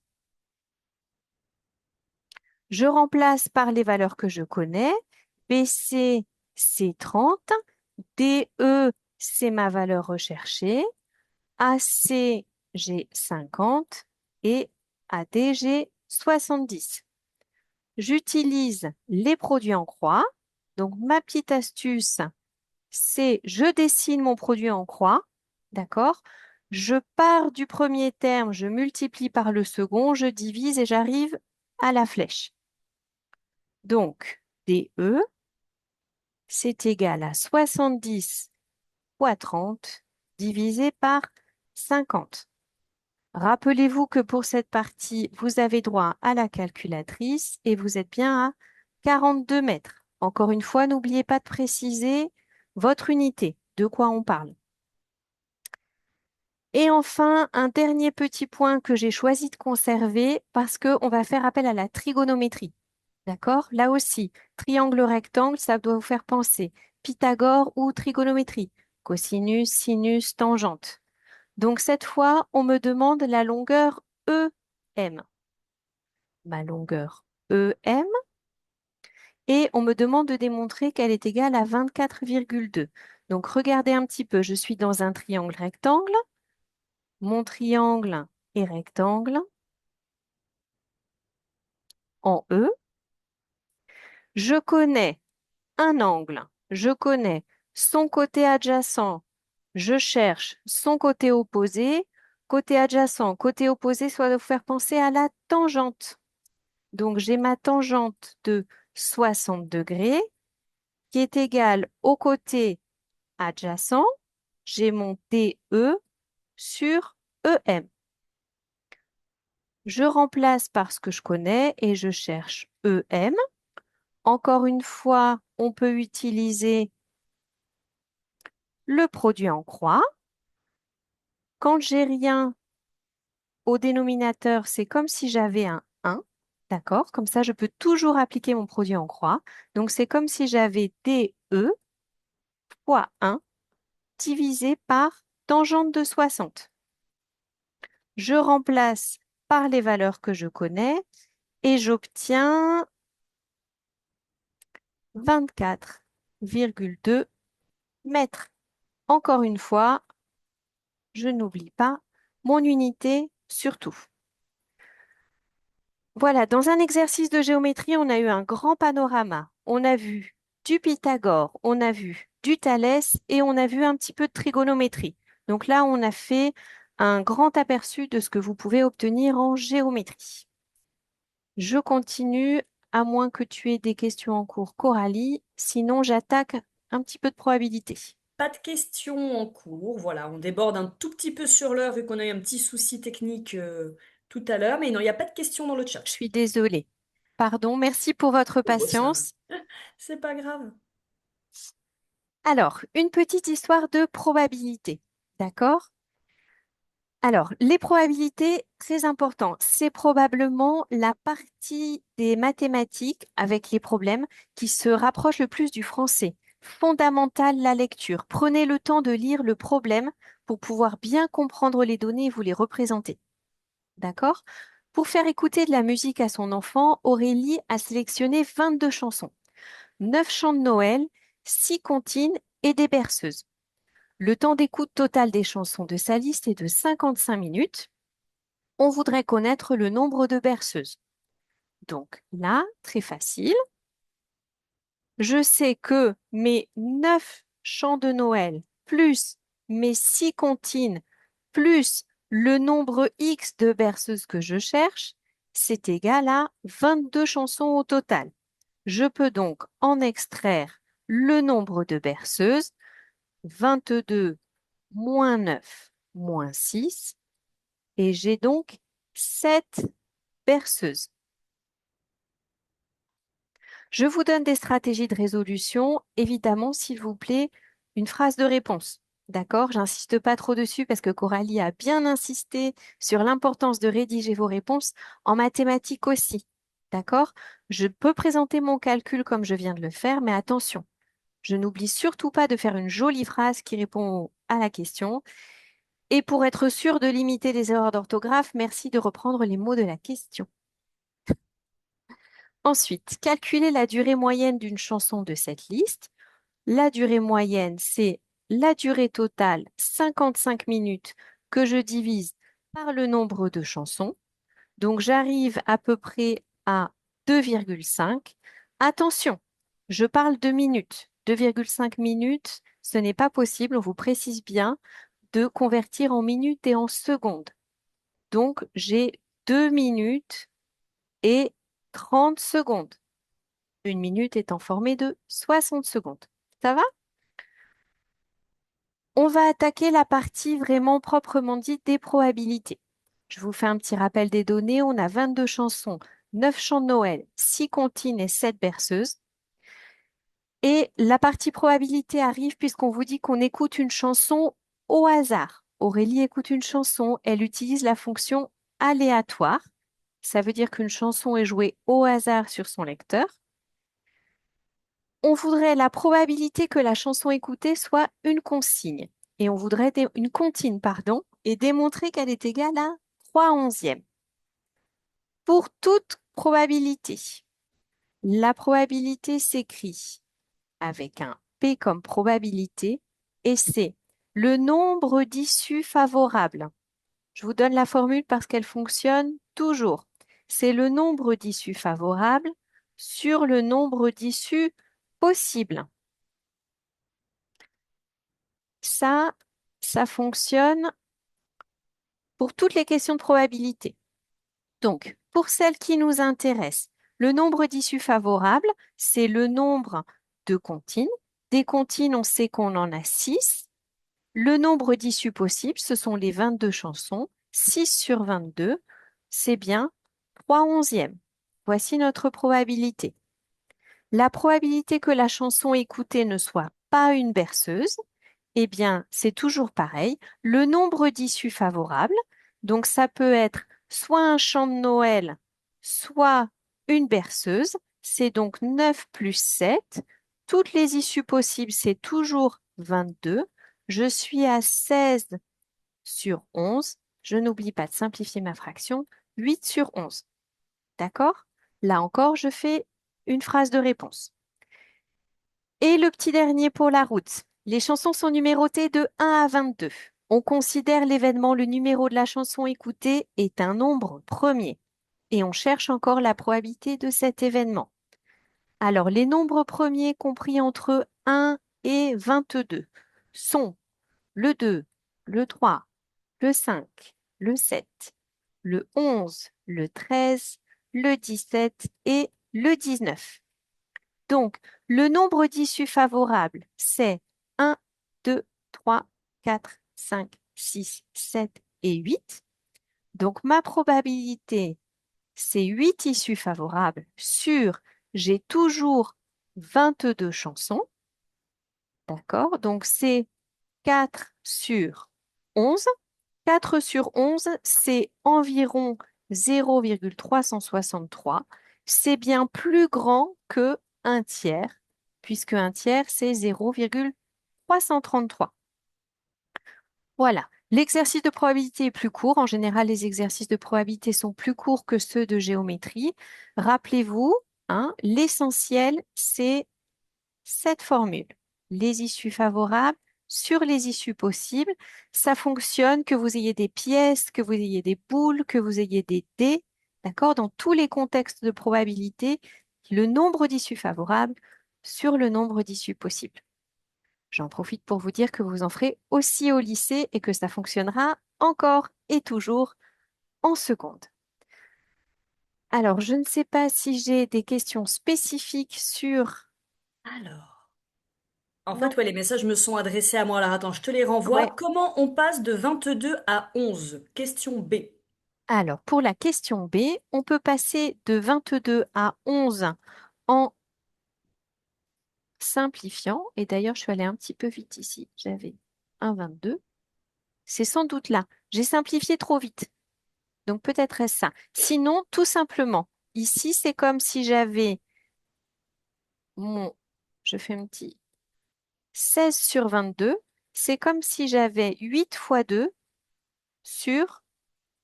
Je remplace par les valeurs que je connais. BC, c'est 30. DE, c'est ma valeur recherchée. AC, j'ai 50. Et AD, j'ai 70. J'utilise les produits en croix. Donc, ma petite astuce, c'est je dessine mon produit en croix. D'accord? Je pars du premier terme, je multiplie par le second, je divise et j'arrive à la flèche. Donc, DE, c'est égal à 70 fois 30 divisé par 50. Rappelez-vous que pour cette partie, vous avez droit à la calculatrice et vous êtes bien à 42 mètres. Encore une fois, n'oubliez pas de préciser votre unité, de quoi on parle. Et enfin, un dernier petit point que j'ai choisi de conserver parce qu'on va faire appel à la trigonométrie. D'accord? Là aussi, triangle rectangle, ça doit vous faire penser Pythagore ou trigonométrie, cosinus, sinus, tangente. Donc cette fois, on me demande la longueur EM. Ma longueur EM. Et on me demande de démontrer qu'elle est égale à 24,2. Donc regardez un petit peu, je suis dans un triangle rectangle. Mon triangle est rectangle en E. Je connais un angle, je connais son côté adjacent, je cherche son côté opposé. Côté adjacent, côté opposé, ça doit vous faire penser à la tangente. Donc, j'ai ma tangente de 60 degrés qui est égale au côté adjacent. J'ai mon DE sur EM. Je remplace par ce que je connais et je cherche EM. Encore une fois, on peut utiliser le produit en croix. Quand j'ai rien, Au dénominateur, c'est comme si j'avais un 1. D'accord? Comme ça, je peux toujours appliquer mon produit en croix. Donc, c'est comme si j'avais DE fois 1 divisé par tangente de 60. Je remplace par les valeurs que je connais et j'obtiens 24,2 mètres. Encore une fois, je n'oublie pas mon unité surtout. Voilà, dans un exercice de géométrie, on a eu un grand panorama. On a vu du Pythagore, on a vu du Thalès et on a vu un petit peu de trigonométrie. Donc là, on a fait un grand aperçu de ce que vous pouvez obtenir en géométrie. Je continue, à moins que tu aies des questions en cours, Coralie. Sinon, j'attaque un petit peu de probabilité. Pas de questions en cours. Voilà, on déborde un tout petit peu sur l'heure vu qu'on a eu un petit souci technique tout à l'heure. Mais non, il n'y a pas de questions dans le chat. Je suis désolée. Pardon, merci pour votre Oh, ça, patience. c'est pas grave. Alors, une petite histoire de probabilité. D'accord? Alors, les probabilités, très important, c'est probablement la partie des mathématiques avec les problèmes qui se rapproche le plus du français. Fondamentale, la lecture. Prenez le temps de lire le problème pour pouvoir bien comprendre les données et vous les représenter. D'accord? Pour faire écouter de la musique à son enfant, Aurélie a sélectionné 22 chansons, 9 chants de Noël, 6 comptines et des berceuses. Le temps d'écoute total des chansons de sa liste est de 55 minutes. On voudrait connaître le nombre de berceuses. Donc là, très facile. Je sais que mes 9 chants de Noël plus mes 6 comptines plus le nombre X de berceuses que je cherche, c'est égal à 22 chansons au total. Je peux donc en extraire le nombre de berceuses, 22 moins 9 moins 6, et j'ai donc 7 berceuses. Je vous donne des stratégies de résolution. Évidemment, s'il vous plaît, une phrase de réponse. D'accord? J'insiste pas trop dessus parce que Coralie a bien insisté sur l'importance de rédiger vos réponses en mathématiques aussi. D'accord? Je peux présenter mon calcul comme je viens de le faire, mais attention, je n'oublie surtout pas de faire une jolie phrase qui répond à la question. Et pour être sûr de limiter les erreurs d'orthographe, merci de reprendre les mots de la question. Ensuite, calculer la durée moyenne d'une chanson de cette liste. La durée moyenne, c'est la durée totale, 55 minutes, que je divise par le nombre de chansons. Donc, j'arrive à peu près à 2,5. Attention, je parle de minutes. 2,5 minutes, ce n'est pas possible, on vous précise bien de convertir en minutes et en secondes. Donc, j'ai 2 minutes et 30 secondes. Une minute étant formée de 60 secondes. Ça va? On va attaquer la partie vraiment proprement dite des probabilités. Je vous fais un petit rappel des données. On a 22 chansons, 9 chants de Noël, 6 comptines et 7 berceuses. Et la partie probabilité arrive puisqu'on vous dit qu'on écoute une chanson au hasard. Aurélie écoute une chanson, elle utilise la fonction aléatoire. Ça veut dire qu'une chanson est jouée au hasard sur son lecteur. On voudrait la probabilité que la chanson écoutée soit une consigne. Et on voudrait une comptine, pardon, et démontrer qu'elle est égale à 3 onzièmes. Pour toute probabilité, la probabilité s'écrit avec un P comme probabilité et c'est le nombre d'issues favorables. Je vous donne la formule parce qu'elle fonctionne toujours. C'est le nombre d'issues favorables sur le nombre d'issues possibles. Ça, ça fonctionne pour toutes les questions de probabilité. Donc, pour celles qui nous intéressent, le nombre d'issues favorables, c'est le nombre de comptines. Des comptines, on sait qu'on en a 6. Le nombre d'issues possibles, ce sont les 22 chansons. 6 sur 22, c'est bien 3 onzièmes. Voici notre probabilité. La probabilité que la chanson écoutée ne soit pas une berceuse, eh bien, c'est toujours pareil. Le nombre d'issues favorables, Donc, ça peut être soit un chant de Noël, soit une berceuse. C'est donc 9 plus 7. Toutes les issues possibles, c'est toujours 22. Je suis à 16 sur 11. Je n'oublie pas de simplifier ma fraction. 8 sur 11. D'accord? Là encore, je fais une phrase de réponse. Et le petit dernier pour la route. Les chansons sont numérotées de 1 à 22. On considère l'événement, le numéro de la chanson écoutée est un nombre premier. Et on cherche encore la probabilité de cet événement. Alors, les nombres premiers compris entre 1 et 22 sont le 2, le 3, le 5, le 7, le 11, le 13, le 17 et le 19. Donc, le nombre d'issues favorables, c'est 1, 2, 3, 4, 5, 6, 7 et 8. Donc, ma probabilité, c'est 8 issues favorables sur, j'ai toujours 22 chansons. D'accord? Donc, c'est 4 sur 11. 4 sur 11, c'est environ 0,363. C'est bien plus grand que un tiers, puisque un tiers, c'est 0,333. Voilà. L'exercice de probabilité est plus court. En général, les exercices de probabilité sont plus courts que ceux de géométrie. Rappelez-vous, hein, l'essentiel, c'est cette formule. Les issues favorables sur les issues possibles. Ça fonctionne que vous ayez des pièces, que vous ayez des boules, que vous ayez des dés. D'accord? Dans tous les contextes de probabilité, le nombre d'issues favorables sur le nombre d'issues possibles. J'en profite pour vous dire que vous en ferez aussi au lycée et que ça fonctionnera encore et toujours en seconde. Alors, je ne sais pas si j'ai des questions spécifiques sur... Alors, en Non, fait, ouais, les messages me sont adressés à moi. Alors attends, je te les renvoie. ouais. Comment on passe de 22 à 11? Question B. Alors, pour la question B, on peut passer de 22 à 11 en simplifiant. Et d'ailleurs, je suis allée un petit peu vite ici. J'avais un 22. C'est sans doute là. J'ai simplifié trop vite. Donc, peut-être est-ce ça. Sinon, tout simplement, ici, c'est comme si j'avais mon... Je fais un petit 16 sur 22. C'est comme si j'avais 8 fois 2 sur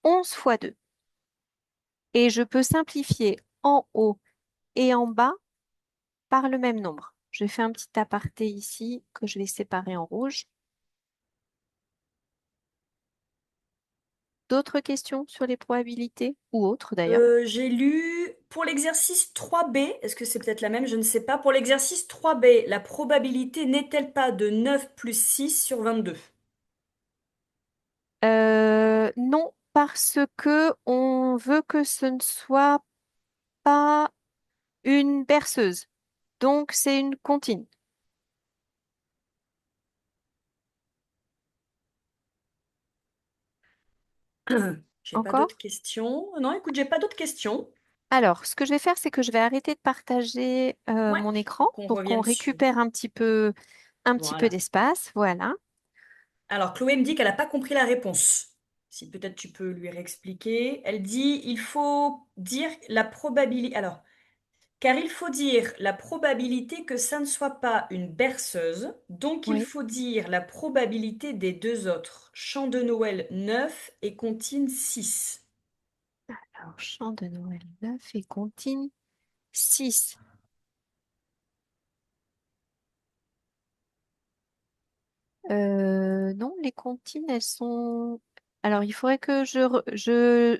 11 fois 2. Et je peux simplifier en haut et en bas par le même nombre. Je fais un petit aparté ici que je vais séparer en rouge. D'autres questions sur les probabilités ou autres d'ailleurs? J'ai lu pour l'exercice 3B, est-ce que c'est peut-être la même? Je ne sais pas. Pour l'exercice 3B, la probabilité n'est-elle pas de 9 plus 6 sur 22? Non, parce que on veut que ce ne soit pas une berceuse. Donc c'est une comptine. J'ai pas Encore? d'autres questions. Non, écoute, j'ai pas d'autres questions. Alors, ce que je vais faire, c'est que je vais arrêter de partager Ouais, mon pour écran qu'on pour qu'on revienne sur. récupère un petit peu Voilà. d'espace. Voilà. Alors, Chloé me dit qu'elle n'a pas compris la réponse. Si peut-être tu peux lui réexpliquer. Elle dit, il faut dire la probabilité. Alors, car il faut dire la probabilité que ça ne soit pas une berceuse, donc il Oui. faut dire la probabilité des deux autres. Chant de Noël 9 et comptine 6. Alors, chant de Noël 9 et comptine 6. Non, les comptines, elles sont... Alors, il faudrait que je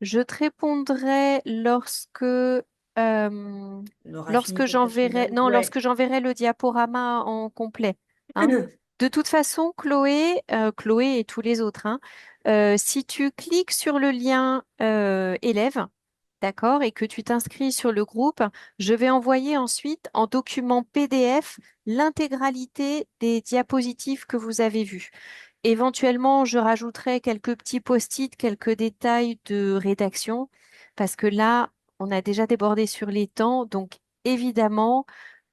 te répondrai On aura fini lorsque peut-être une j'enverrai, dernière. non, Ouais. lorsque j'enverrai le diaporama en complet, hein. De toute façon, Chloé et tous les autres, hein, si tu cliques sur le lien élève, d'accord, et que tu t'inscris sur le groupe, je vais envoyer ensuite en document PDF l'intégralité des diapositives que vous avez vues. Éventuellement, je rajouterai quelques petits post-it, quelques détails de rédaction, parce que là, on a déjà débordé sur les temps. Donc, évidemment,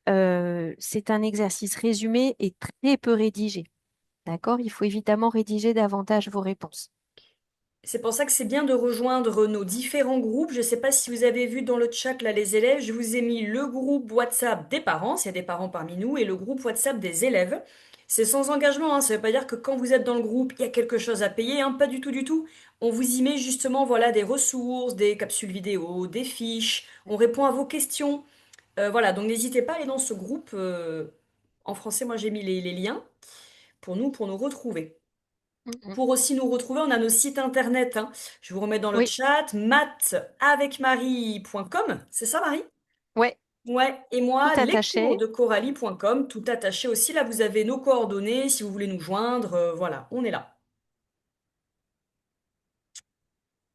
c'est un exercice résumé et très peu rédigé. D'accord? Il faut évidemment rédiger davantage vos réponses. C'est pour ça que c'est bien de rejoindre nos différents groupes. Je ne sais pas si vous avez vu dans le chat là les élèves, je vous ai mis le groupe WhatsApp des parents, s'il y a des parents parmi nous, et le groupe WhatsApp des élèves. C'est sans engagement, hein. Ça ne veut pas dire que quand vous êtes dans le groupe, il y a quelque chose à payer, hein. Pas du tout, du tout. On vous y met justement voilà des ressources, des capsules vidéo, des fiches. On répond à vos questions. Voilà, donc n'hésitez pas à aller dans ce groupe. En français, moi j'ai mis les liens pour nous retrouver. Mm, mm. Pour aussi nous retrouver, on a nos sites internet, hein. Je vous remets dans le Oui, chat, mathsavecmarie.com, c'est ça Marie? ouais, Ouais, et tout moi, attaché. lescoursdecoralie.com, tout attaché aussi. Là, vous avez nos coordonnées si vous voulez nous joindre. Voilà, on est là.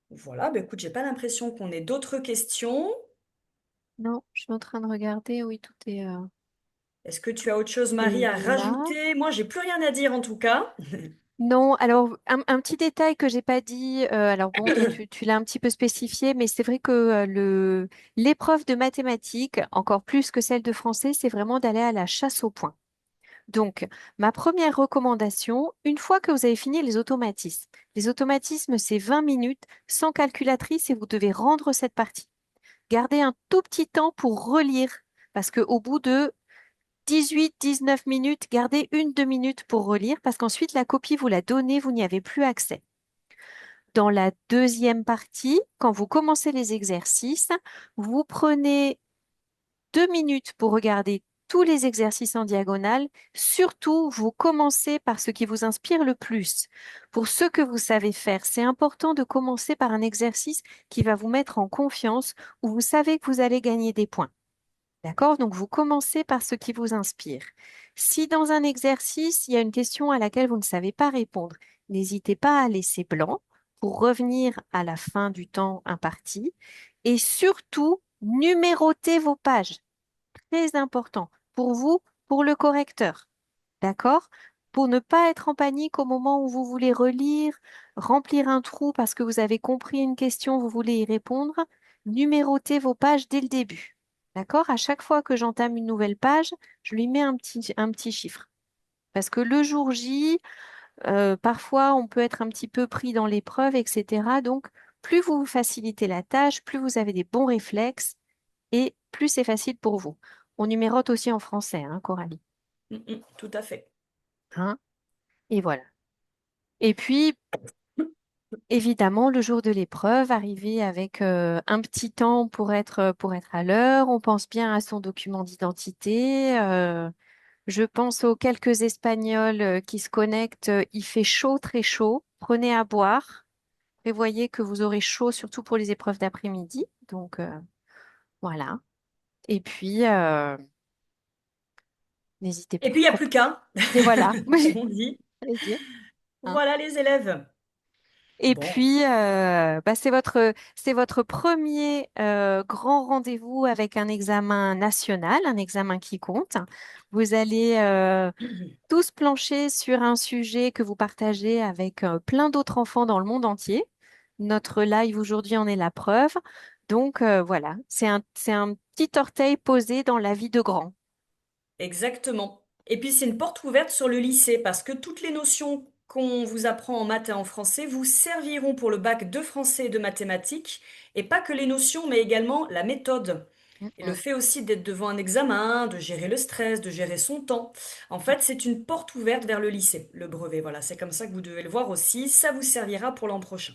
Voilà, bah écoute, j'ai pas l'impression qu'on ait d'autres questions. Non, je suis en train de regarder. Oui, Est-ce que tu tout as autre chose, Marie, est à là. rajouter? Moi, j'ai plus rien à dire en tout cas. Non, alors un petit détail que j'ai pas dit, alors bon, toi tu l'as un petit peu spécifié, mais c'est vrai que l'épreuve de mathématiques, encore plus que celle de français, c'est vraiment d'aller à la chasse au point. Donc, ma première recommandation, une fois que vous avez fini les automatismes, c'est 20 minutes sans calculatrice et vous devez rendre cette partie. Gardez un tout petit temps pour relire, parce qu'au bout de 18, 19 minutes, gardez 1, 2 minutes pour relire parce qu'ensuite la copie, vous la donnez, vous n'y avez plus accès. Dans la deuxième partie, quand vous commencez les exercices, vous prenez 2 minutes pour regarder tous les exercices en diagonale. Surtout, vous commencez par ce qui vous inspire le plus. Pour ce que vous savez faire, c'est important de commencer par un exercice qui va vous mettre en confiance, où vous savez que vous allez gagner des points. D'accord? Donc, vous commencez par ce qui vous inspire. Si dans un exercice, il y a une question à laquelle vous ne savez pas répondre, n'hésitez pas à laisser blanc pour revenir à la fin du temps imparti. Et surtout, numérotez vos pages. Très important pour vous, pour le correcteur. D'accord? Pour ne pas être en panique au moment où vous voulez relire, remplir un trou parce que vous avez compris une question, vous voulez y répondre, numérotez vos pages dès le début. D'accord? À chaque fois que j'entame une nouvelle page, je lui mets un petit chiffre. Parce que le jour J, parfois, on peut être un petit peu pris dans l'épreuve, etc. Donc, plus vous vous facilitez la tâche, plus vous avez des bons réflexes et plus c'est facile pour vous. On numérote aussi en français, hein, Coralie. Tout à fait. Hein? Et voilà. Et puis, évidemment, le jour de l'épreuve, arriver avec un petit temps pour être à l'heure. On pense bien à son document d'identité. Je pense aux quelques Espagnols qui se connectent. Il fait chaud, très chaud. Prenez à boire. Prévoyez que vous aurez chaud, surtout pour les épreuves d'après-midi. Donc, voilà. Et puis, n'hésitez Et pas. puis, il n'y a plus qu'un, Et voilà. comme on dit. J'allais dire, hein. Voilà les élèves. Et Bon. puis, bah, c'est votre premier grand rendez-vous avec un examen national, un examen qui compte. Vous allez tous plancher sur un sujet que vous partagez avec plein d'autres enfants dans le monde entier. Notre live aujourd'hui en est la preuve. Donc, voilà, c'est un petit orteil posé dans la vie de grand. Exactement. Et puis c'est une porte ouverte sur le lycée parce que toutes les notions qu'on vous apprend en maths et en français vous serviront pour le bac de français et de mathématiques. Et pas que les notions, mais également la méthode. Mm, Et le mm, fait aussi d'être devant un examen, de gérer le stress, de gérer son temps. En mm. fait, c'est une porte ouverte vers le lycée, le brevet. Voilà, c'est comme ça que vous devez le voir aussi. Ça vous servira pour l'an prochain.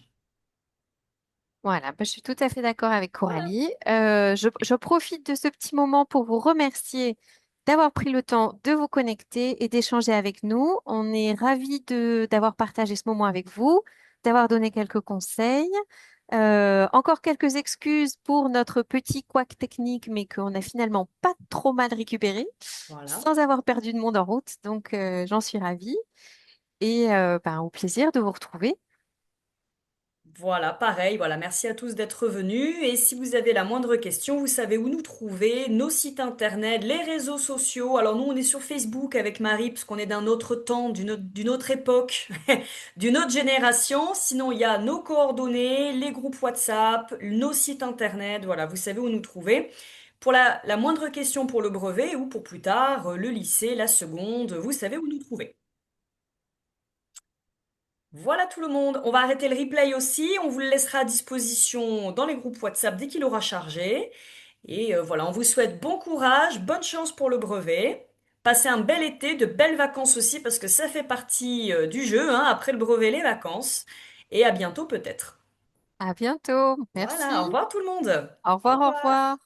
Voilà, bah, je suis tout à fait d'accord avec Voilà. Coralie. Je profite de ce petit moment pour vous remercier d'avoir pris le temps de vous connecter et d'échanger avec nous. On est ravis d'avoir partagé ce moment avec vous, d'avoir donné quelques conseils. Encore quelques excuses pour notre petit couac technique, mais qu'on a finalement pas trop mal récupéré, Voilà. sans avoir perdu de monde en route. Donc, j'en suis ravie et ben, au plaisir de vous retrouver. Voilà, pareil, voilà, merci à tous d'être venus. Et si vous avez la moindre question, vous savez où nous trouver, nos sites internet, les réseaux sociaux. Alors nous, on est sur Facebook avec Marie, parce qu'on est d'un autre temps, d'une autre époque, d'une autre génération. Sinon, il y a nos coordonnées, les groupes WhatsApp, nos sites internet. Voilà, vous savez où nous trouver. Pour la moindre question pour le brevet ou pour plus tard, le lycée, la seconde, vous savez où nous trouver. Voilà tout le monde. On va arrêter le replay aussi. On vous le laissera à disposition dans les groupes WhatsApp dès qu'il aura chargé. Et voilà, on vous souhaite bon courage, bonne chance pour le brevet. Passez un bel été, de belles vacances aussi, parce que ça fait partie du jeu, hein, après le brevet, les vacances. Et à bientôt peut-être. À bientôt. Voilà, au Merci. revoir tout le monde. Au Au revoir, au revoir. revoir.